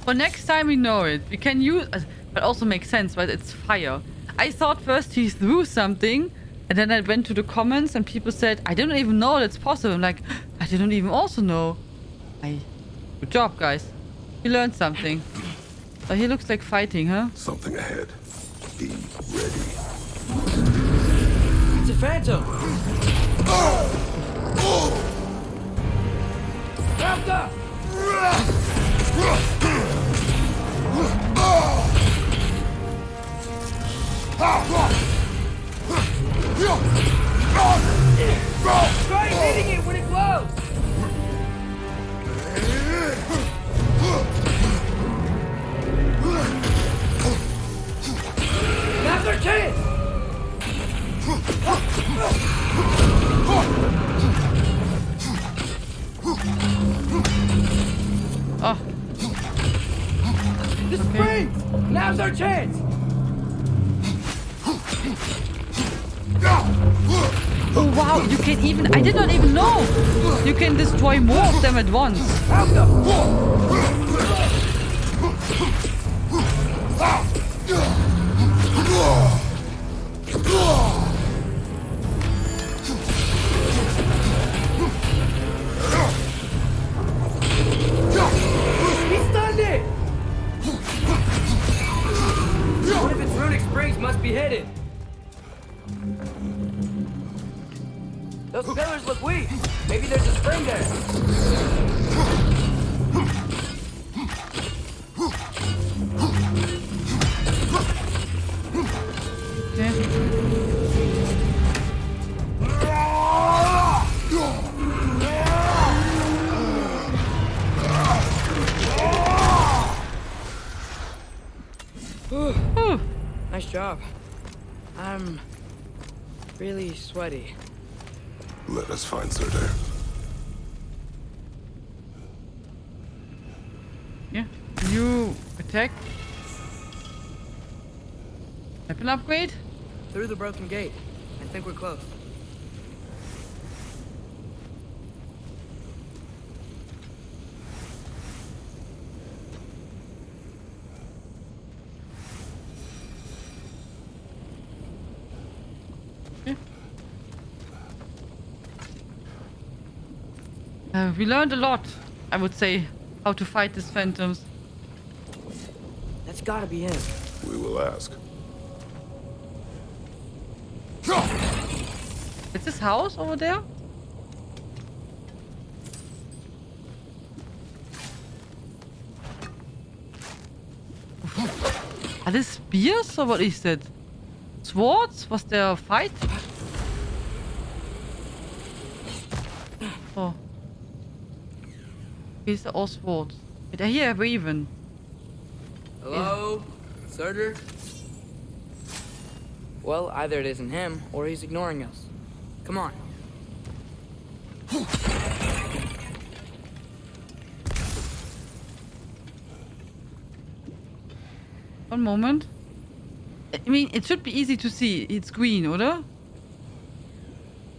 For next time we know it, we can use... But also makes sense, right? It's fire. I thought first he threw something, and then I went to the comments and people said, I didn't even know that's possible. I'm like, I didn't even also know. Good job, guys. We learned something. So he looks like fighting, huh? Something ahead. Be ready. It's a phantom. Wrapped up. Try hitting it when it glows. Now's our chance. Oh. The spring! Now's our chance! Oh wow, you can even... I did not even know! You can destroy more of them at once. He stunned it! One of its runic springs must be hidden. Those pillars look weak. Maybe there's a spring there. Nice job. I'm really sweaty. Let us find Surtur. Yeah. New attack. Weapon upgrade? Through the broken gate. I think we're close. We learned a lot, I would say, how to fight these phantoms. That's gotta be him. We will ask. Is this house over there? Are these spears or what is that? Swords? Was there a fight? Oh. These are all swords. But I hear a raven. Hello? Surtur? Well, either it isn't him, or he's ignoring us. Come on. One moment. I mean, it should be easy to see. It's green, oder?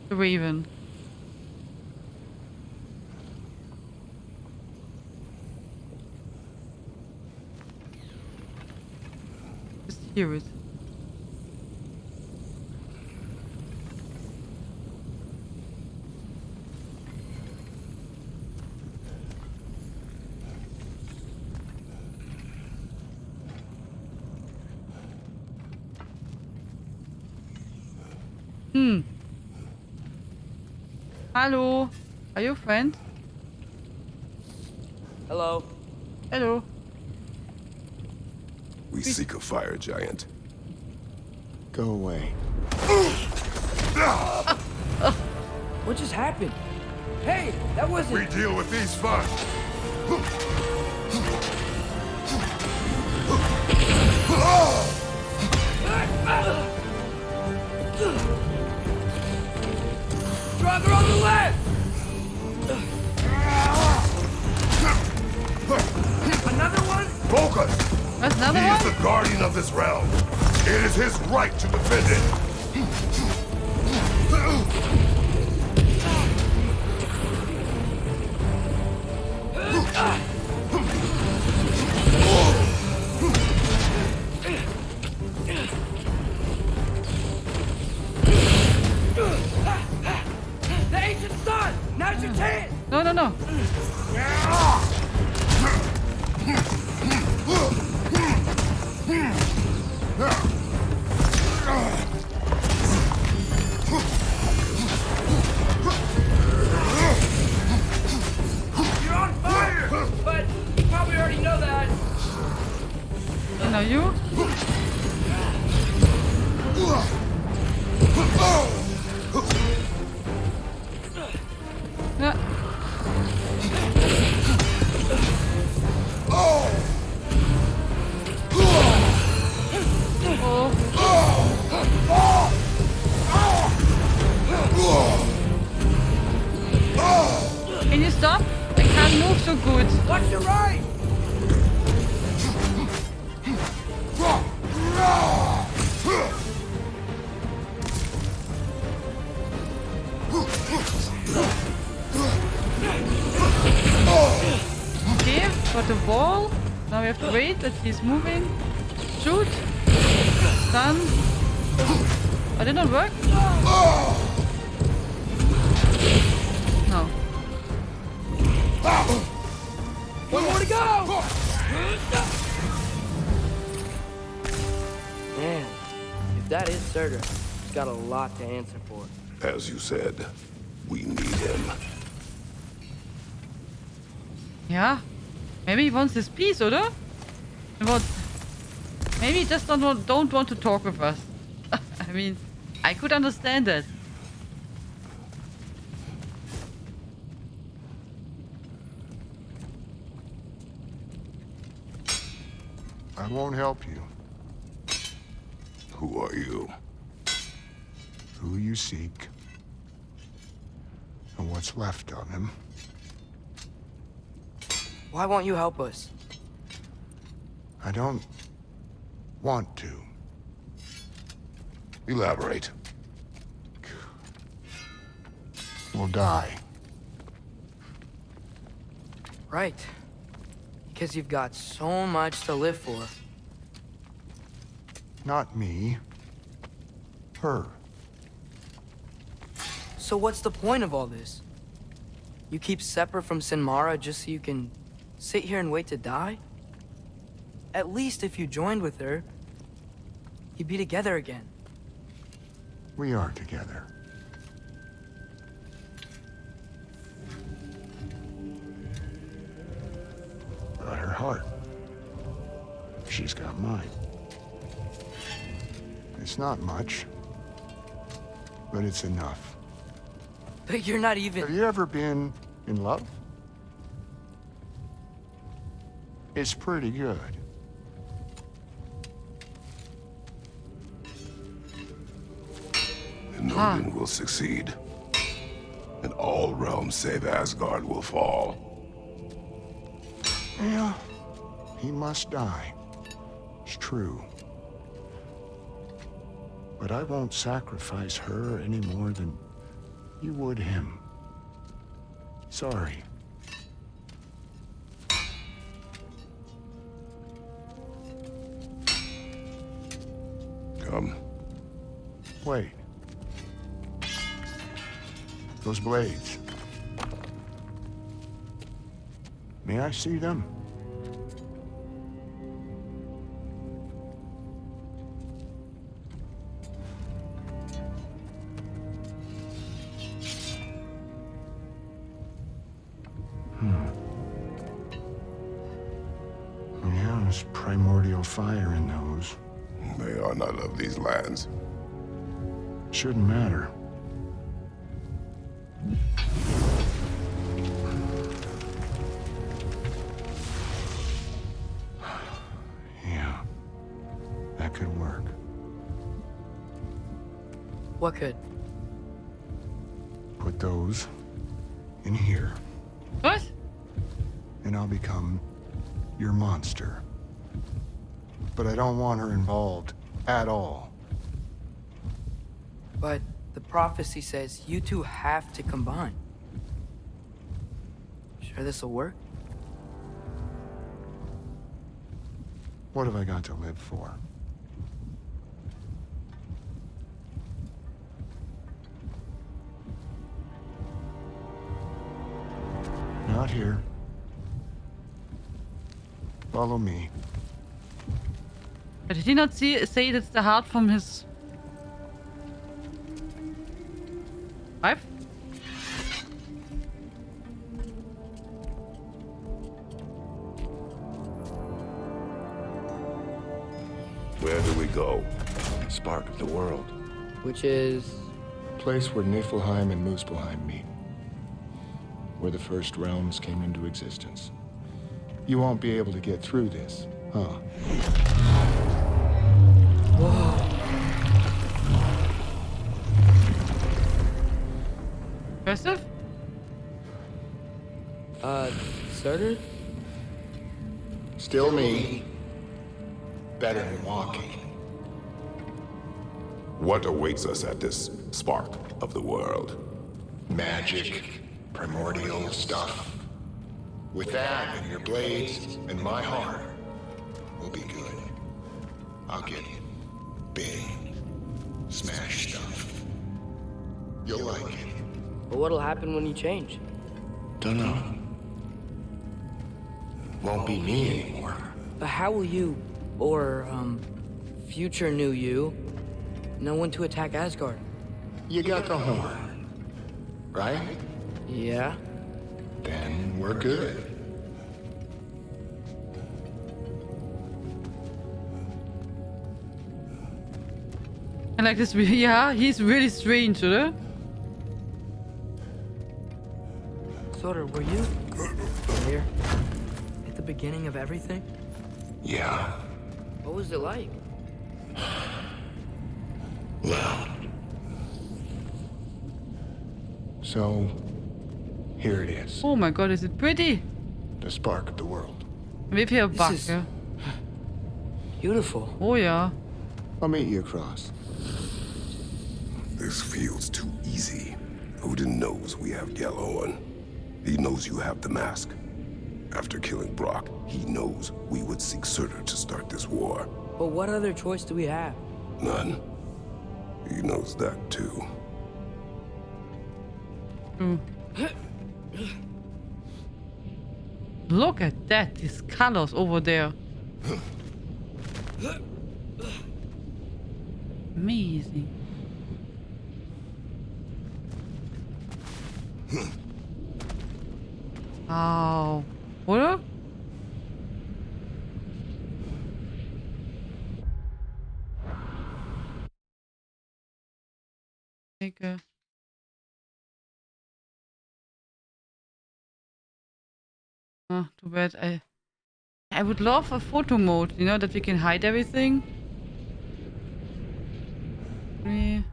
The raven. Just hear it. Hello. Are you a friend? Hello. Hello. We seek a fire giant. Go away. What just happened? Hey, that wasn't... We deal with these first. of this realm. It is his right to defend it. The ancient sun! Now's your chance! No, no, no. You're on fire! But you probably already know that. No, you? Yeah. Can you stop? I can't move so good. Watch your right! Okay, got the wall. Now we have to wait that he's moving. Shoot. Done. Oh, did not work? No. One more to go! Man, if that is Surtur, he's got a lot to answer for. As you said, we need him. Yeah. Maybe he wants his peace, oder? Maybe he just don't want to talk with us. I mean, I could understand that. I won't help you. Who are you? Who you seek, and what's left of him. Why won't you help us? I don't want to. Elaborate. We'll die. Right. Because you've got so much to live for. Not me. Her. So what's the point of all this? You keep separate from Sinmara just so you can sit here and wait to die? At least if you joined with her, you'd be together again. We are together. Got her heart. She's got mine. It's not much, but it's enough. But you're not even... Have you ever been in love? It's pretty good. And Odin will succeed. And all realms save Asgard will fall. Yeah, he must die. It's true. But I won't sacrifice her any more than you would him. Sorry. Come. Wait. Those blades. May I see them? Yeah, there's primordial fire in those. They are not of these lands. Shouldn't matter. Yeah, that could work. What could? Put those in here. What? And I'll become your monster. But I don't want her involved at all. But the prophecy says you two have to combine. Sure this'll work? What have I got to live for? Not here. Follow me. But did he not say that's the heart from his wife? Where do we go? Spark of the world. Which is... Place where Niflheim and Muspelheim meet. Where the first realms came into existence. You won't be able to get through this, huh? Whoa. Impressive? Surtur? Still me. Better than walking. What awaits us at this spark of the world? Magic, primordial stuff. With that and your blades and my heart, we'll be good. I'll get big, smash stuff. You'll like it. But what'll happen when you change? Dunno. Won't be me anymore. But how will you, or, future new you, know when to attack Asgard? You got the horn, right? Yeah. Then we're good. I like this. Yeah, he's really strange, oder? Surtur, were you there at the beginning of everything? Yeah. What was it like? Loud. So, here it is. Oh my god, is it pretty? The spark of the world. Maybe a bug, is yeah. Beautiful. Oh yeah. I'll meet you across. This feels too easy. Odin knows we have Yellowhorn. He knows you have the mask. After killing Brock, he knows we would seek Surtur to start this war. But what other choice do we have? None. He knows that too. Look at that, these colors over there. Amazing. Wow. Oder? Too bad. I would love a photo mode, you know, that we can hide everything. Me.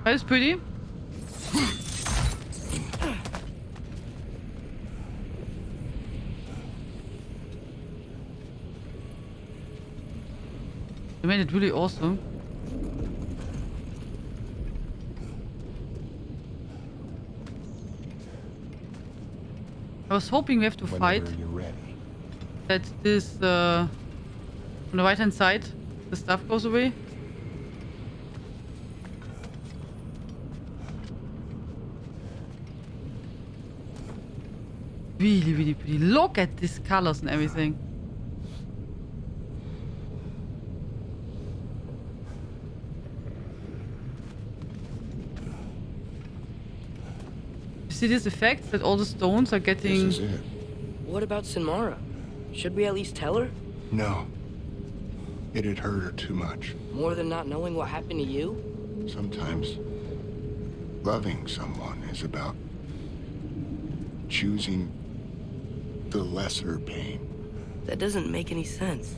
That is pretty. They made it really awesome. I was hoping we have to fight. That this, on the right hand side, the stuff goes away. Really, really pretty. Look at these colors and everything. See these effects that all the stones are getting. This is it. What about Sinmara? Should we at least tell her? No. It'd hurt her too much. More than not knowing what happened to you? Sometimes loving someone is about choosing the lesser pain. That doesn't make any sense.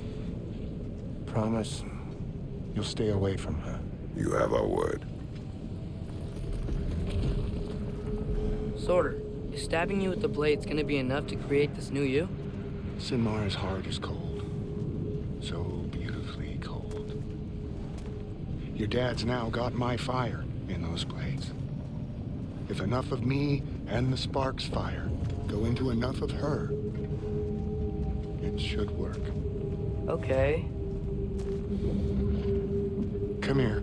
Promise You'll stay away from her. You have our word. Sorter, is stabbing you with the blades gonna be enough to create this new you? Sinmar's heart is cold. So beautifully cold. Your dad's now got my fire in those blades. If enough of me and the spark's fire go into enough of her, it should work. Okay. Come here.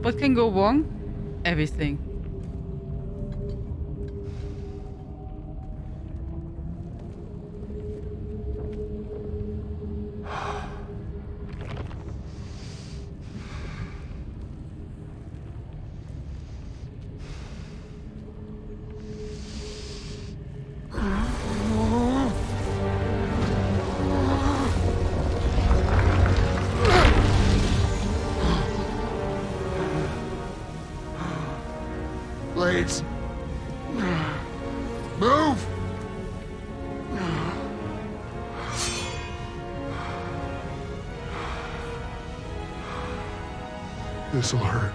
What can go wrong? Everything. Blades. Move! This'll hurt.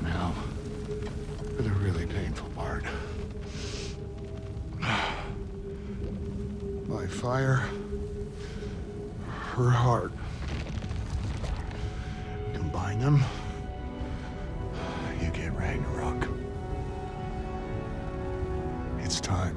Now, for the really painful part. My fire, her heart. Combine them, you get Ragnarok. It's time.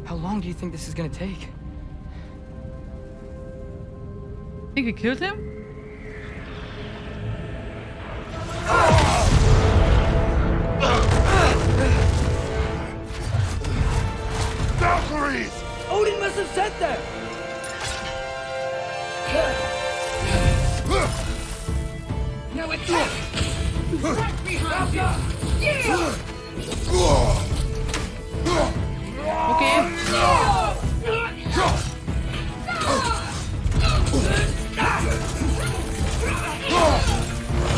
How long do you think this is gonna take? Think we killed him? Valkyries! Odin must have sent them! Now attack! Right behind you! Yeah!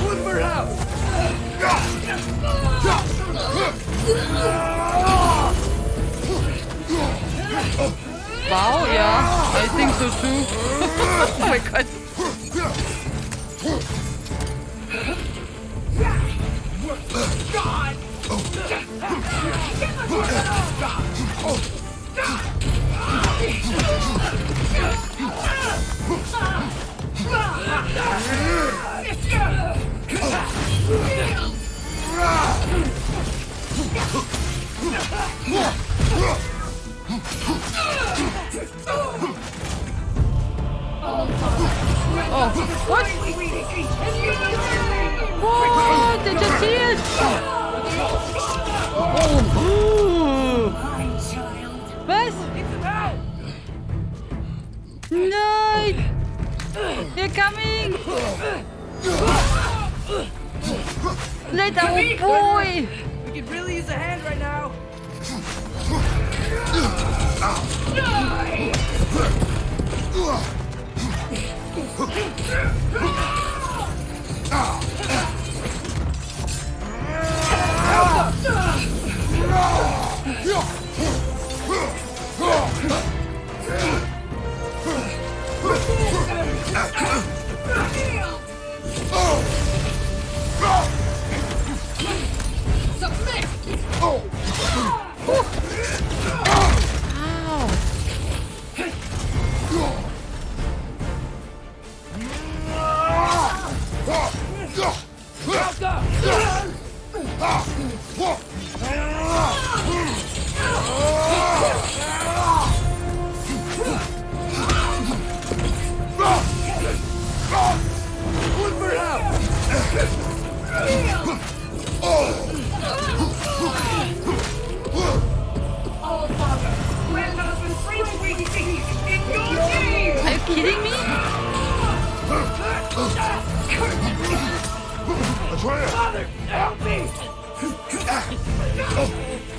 One more out! Wow, yeah, I think so too. Oh my god. God! Oh, what? What? They just see it! Oh. Was? Nein! They're coming! Let our boy! We could really use a hand right now.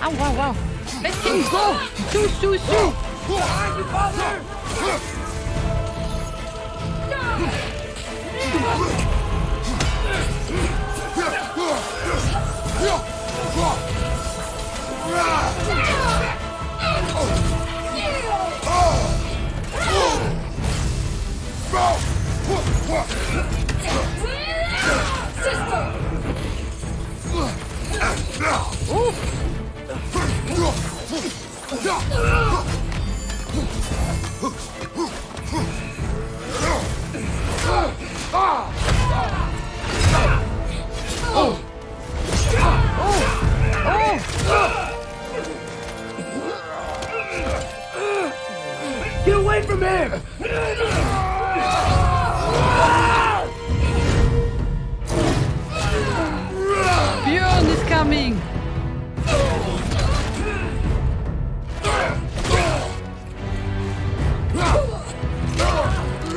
Ow, wow, wow. Let him go! Shoo! Behind you, Father! Get away from him! Björn is coming!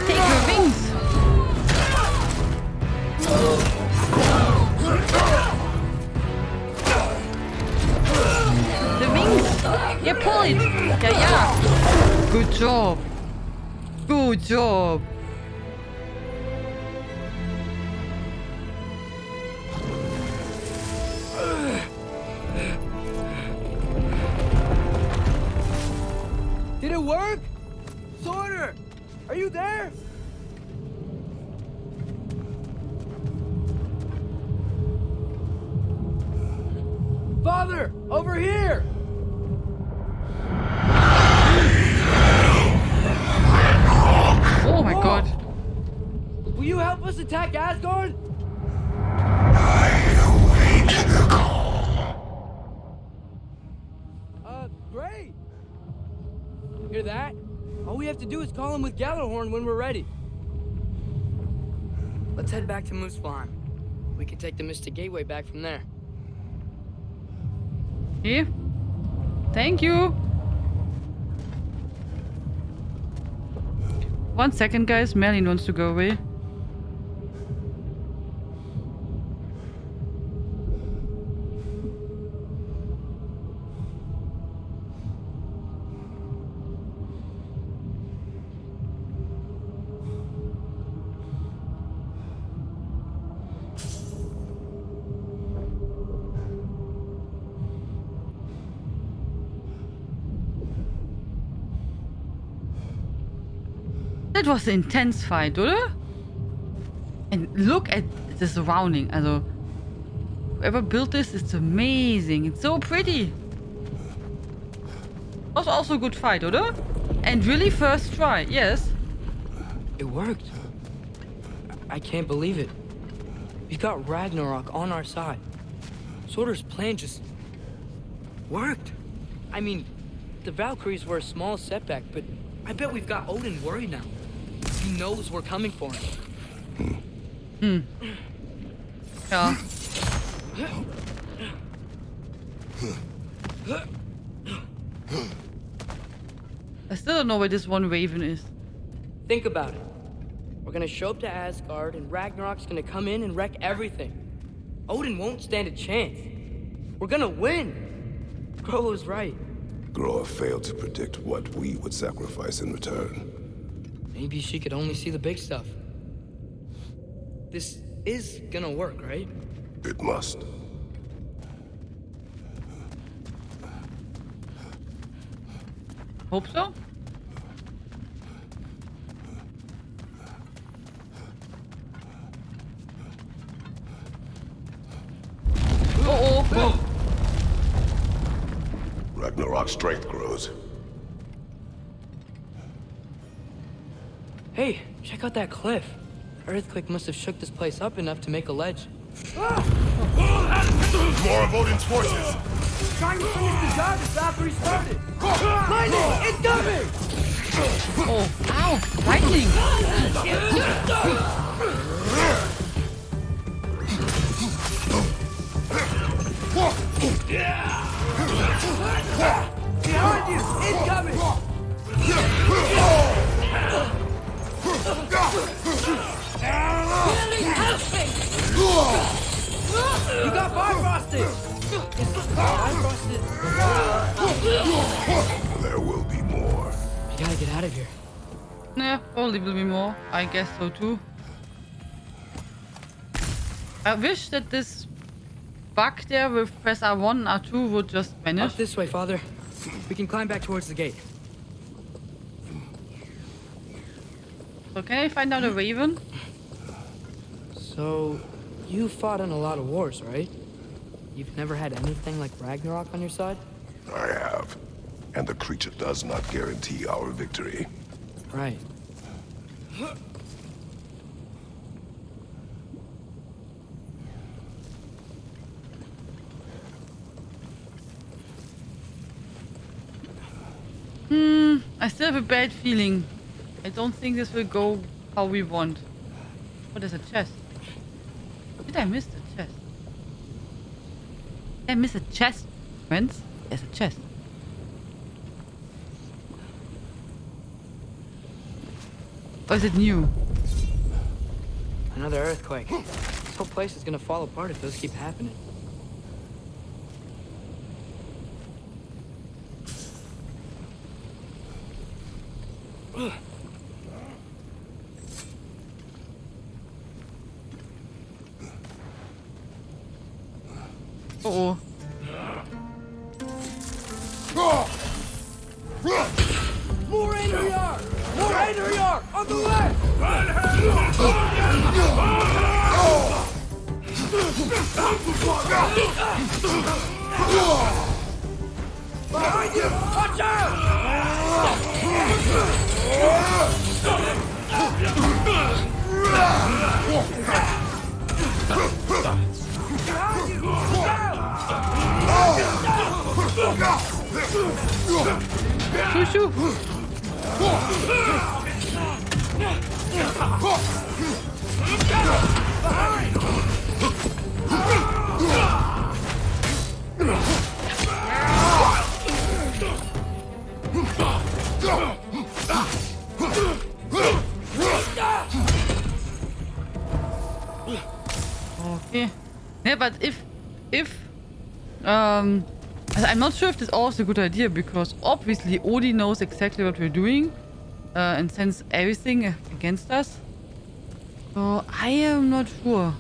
Take your wings! The wings! Yeah, pull it! Yeah. Good job! Good job! Did it work? Sorter! Are you there? Father! Over here! Oh my god. Will you help us attack Asgard? Great! Hear that? All we have to do is call him with Gjallarhorn when we're ready. Let's head back to Muspelheim. We can take the Mystic Gateway back from there. Here. Thank you. 1 second, guys. Merlin wants to go away. That was an intense fight, oder? And look at the surrounding. Also, whoever built this, it's amazing. It's so pretty. Was also a good fight, oder? And really first try, yes. It worked. I can't believe it. We've got Ragnarok on our side. Surtur's plan just worked. I mean, the Valkyries were a small setback, but I bet we've got Odin worried now. He knows we're coming for him. Yeah. I still don't know where this one raven is. Think about it. We're gonna show up to Asgard, and Ragnarok's gonna come in and wreck everything. Odin won't stand a chance. We're gonna win. Groa was right. Groa failed to predict what we would sacrifice in return. Maybe she could only see the big stuff. This is gonna work, right? It must. Hope so. Uh-oh. Ragnarok's strength grows. Hey, check out that cliff. The earthquake must have shook this place up enough to make a ledge. More of Odin's forces! Trying to finish the job the Valkyrie started! Lightning! It's coming! Oh, ow! Lightning! Behind you! It's coming! You got Bifrosted! Bifrosted? out of here. Yeah, probably will be more. I guess so too. I wish that this bug there with press R1 and R2 would just vanish. Up this way, Father. We can climb back towards the gate. So can I find out a raven? So, you fought in a lot of wars, right? You've never had anything like Ragnarok on your side? I have. And the creature does not guarantee our victory. Right. I still have a bad feeling. I don't think this will go how we want. Oh, there's a chest. Did I miss the chest? Did I miss a chest, friends? There's a chest. Or is it new? Another earthquake. This whole place is gonna fall apart if those keep happening. Uh-oh. More Einherjar! More Einherjar! On the left! Behind you! Watch Shoo, okay. Yeah, but if I'm not sure if this all is a good idea, because obviously Odin knows exactly what we're doing and sends everything against us. So I am not sure.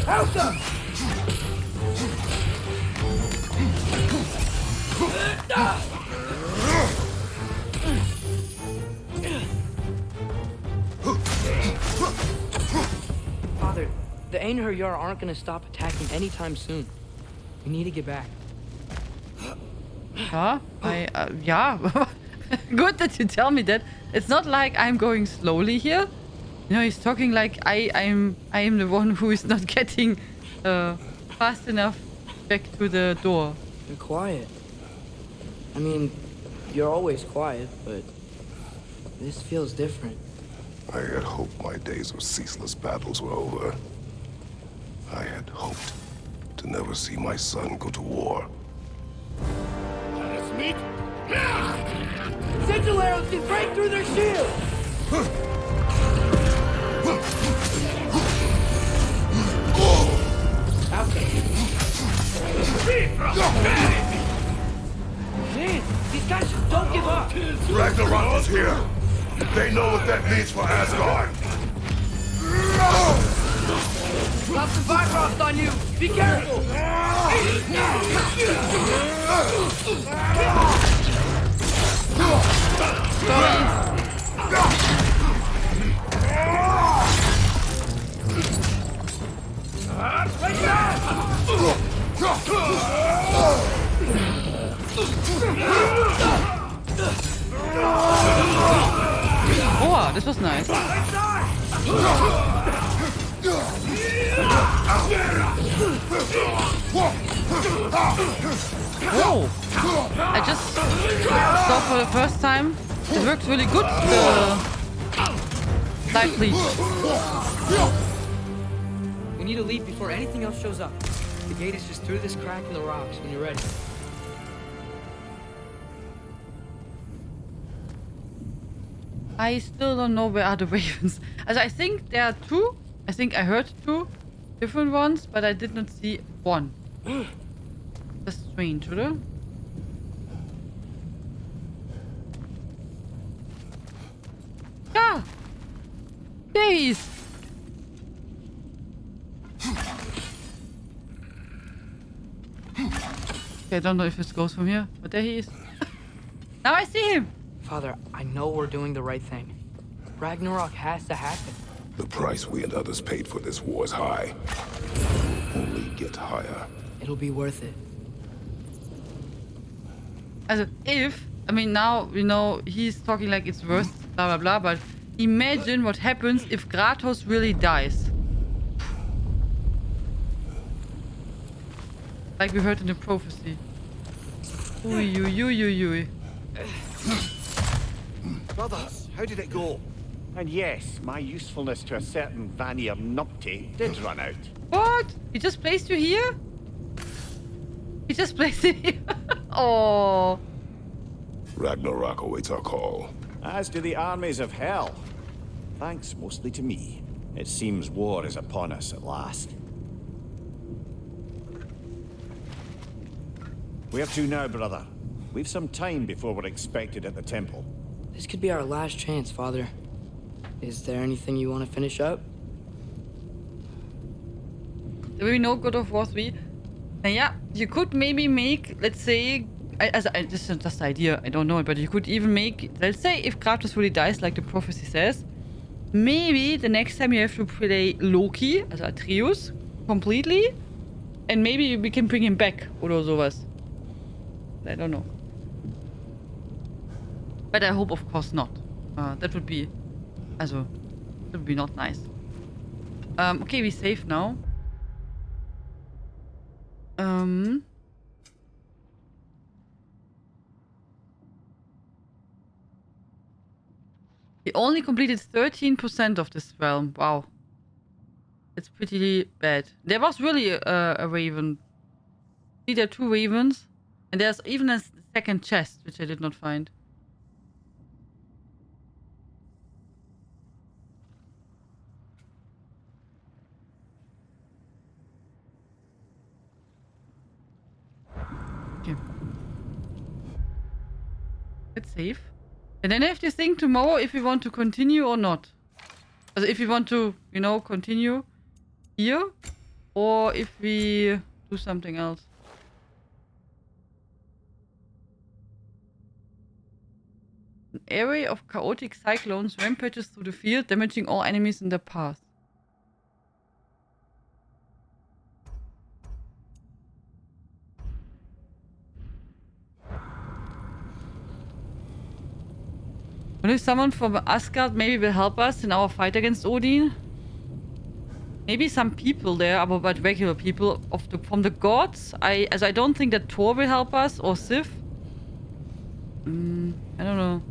Help them! Father, the Einherjar aren't gonna stop attacking anytime soon. We need to get back. Yeah, yeah. Good that you tell me that. It's not like I'm going slowly here. You know, he's talking like I am the one who is not getting fast enough back to the door. You're quiet. I mean, you're always quiet, but this feels different. I had hoped my days of ceaseless battles were over. I had hoped to never see my son go to war. Let us meet. Sigil arrows can break through their shield! Out there. Man, these guys just don't give up! Ragnarok is here! They know what that means for Asgard! Drop some Bifrost on you! Be careful! Oh, this was nice. Oh, I just saw for the first time. It works really good, the light bleach. We need to leave before anything else shows up. The gate is just through this crack in the rocks when you're ready. I still don't know where are the ravens. As I think there are two I think I heard 2 different ones, but I did not see one. That's strange, oder? Ah! There he is! Okay, I don't know if this goes from here, but there he is. Now I see him! Father, I know we're doing the right thing. Ragnarok has to happen. The price we and others paid for this war is high. Only get higher. It'll be worth it. Also, if... I mean, now, you know, he's talking like it's worth blah blah blah, but imagine what happens if Kratos really dies. Like we heard in the prophecy. Ui, ui, ui, ui, ui. Brothers, how did it go? And yes, my usefulness to a certain Vanir numpty did run out. What? He just placed you here? He just placed it here? Oh. Ragnarok awaits our call. As do the armies of hell. Thanks mostly to me. It seems war is upon us at last. Where to now, brother? We've some time before we're expected at the temple. This could be our last chance, Father. Is there anything you want to finish up? Do we know God of War 3? Yeah, you could maybe make, let's say, this is just an idea, I don't know it, but you could even make, let's say if Kratos really dies, like the prophecy says, maybe the next time you have to play Loki, also Atreus, completely, and maybe we can bring him back, oder sowas. I don't know. But I hope, of course, not. That would be, also, that would be not nice. Okay, we save now. He only completed 13% of this realm. Wow. It's pretty bad. There was really a raven. See, there are 2 ravens. And there's even a second chest, which I did not find. Okay. Let's save. And then I have to think tomorrow if we want to continue or not. Also if we want to, you know, continue here. Or if we do something else. An array of chaotic cyclones rampages through the field, damaging all enemies in their path. What if someone from Asgard maybe will help us in our fight against Odin? Maybe some people there, but regular people from the gods. I don't think that Thor will help us or Sif. I don't know.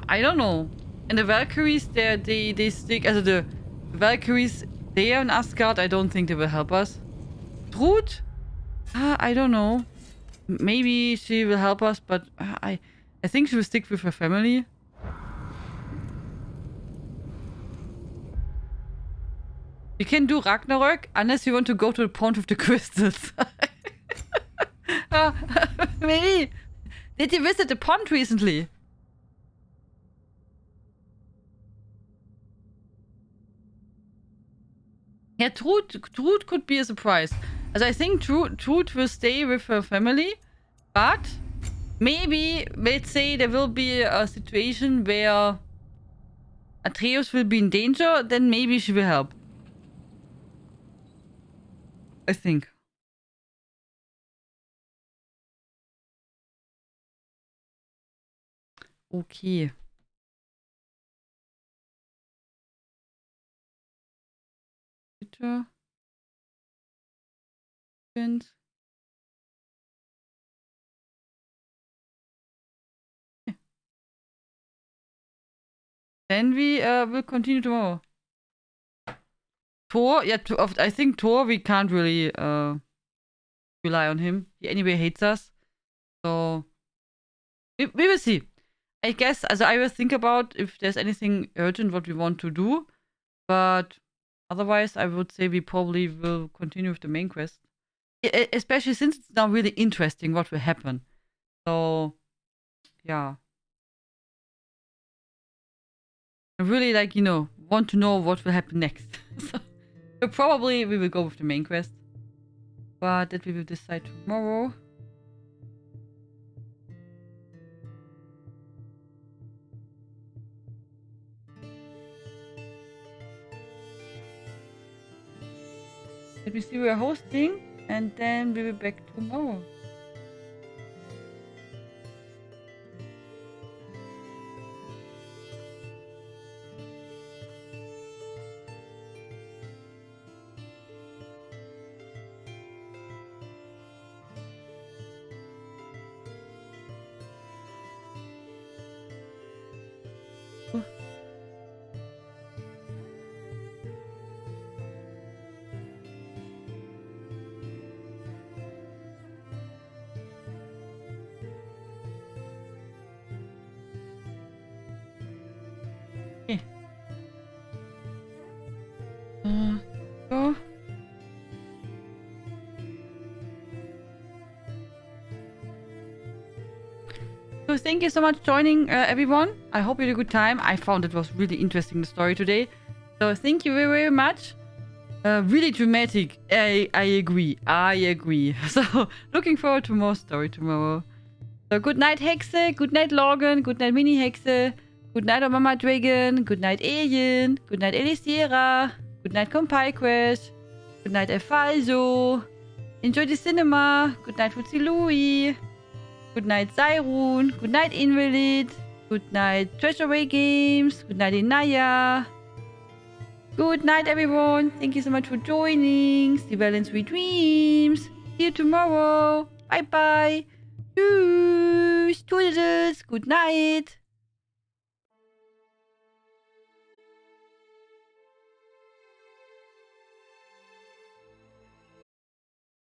I don't know. And the Valkyries, they stick. Also the Valkyries there in Asgard, I don't think they will help us. Trud? I don't know. Maybe she will help us, but I think she will stick with her family. We can do Ragnarök unless you want to go to the pond with the crystals. Maybe. Did you visit the pond recently? Yeah, Trud could be a surprise. As I think Trud will stay with her family, but maybe, let's say there will be a situation where Atreus will be in danger, then maybe she will help. I think. Okay. Bitte. And yeah. Then we will continue tomorrow. Thor, yeah, I think Thor, we can't really rely on him. He anyway hates us. So, we will see. I guess, also I will think about if there's anything urgent what we want to do, but otherwise I would say we probably will continue with the main quest. Especially since it's now really interesting what will happen. So, yeah. I really, like, want to know what will happen next. So probably we will go with the main quest. But that we will decide tomorrow. Let me see, we are hosting, and then we'll be back tomorrow. So. So thank you so much for joining, everyone. I hope you had a good time. I found it was really interesting, the story today. So thank you very, very much. Really dramatic. I agree. I agree. So looking forward to more story tomorrow. So good night, Hexe. Good night, Logan. Good night, Mini Hexe. Good night, Mama Dragon. Good night, Alien. Good night, Elisera. Good night, Compy Crash. Good night, Alfalzo. Enjoy the cinema. Good night, Futsi Louie. Good night, Zyrun. Good night, Invalid. Good night, Treasure Way Games. Good night, Inaya. Good night, everyone. Thank you so much for joining. Sleep well and sweet dreams. See you tomorrow. Bye bye. Tschüss. Toodles. Good night.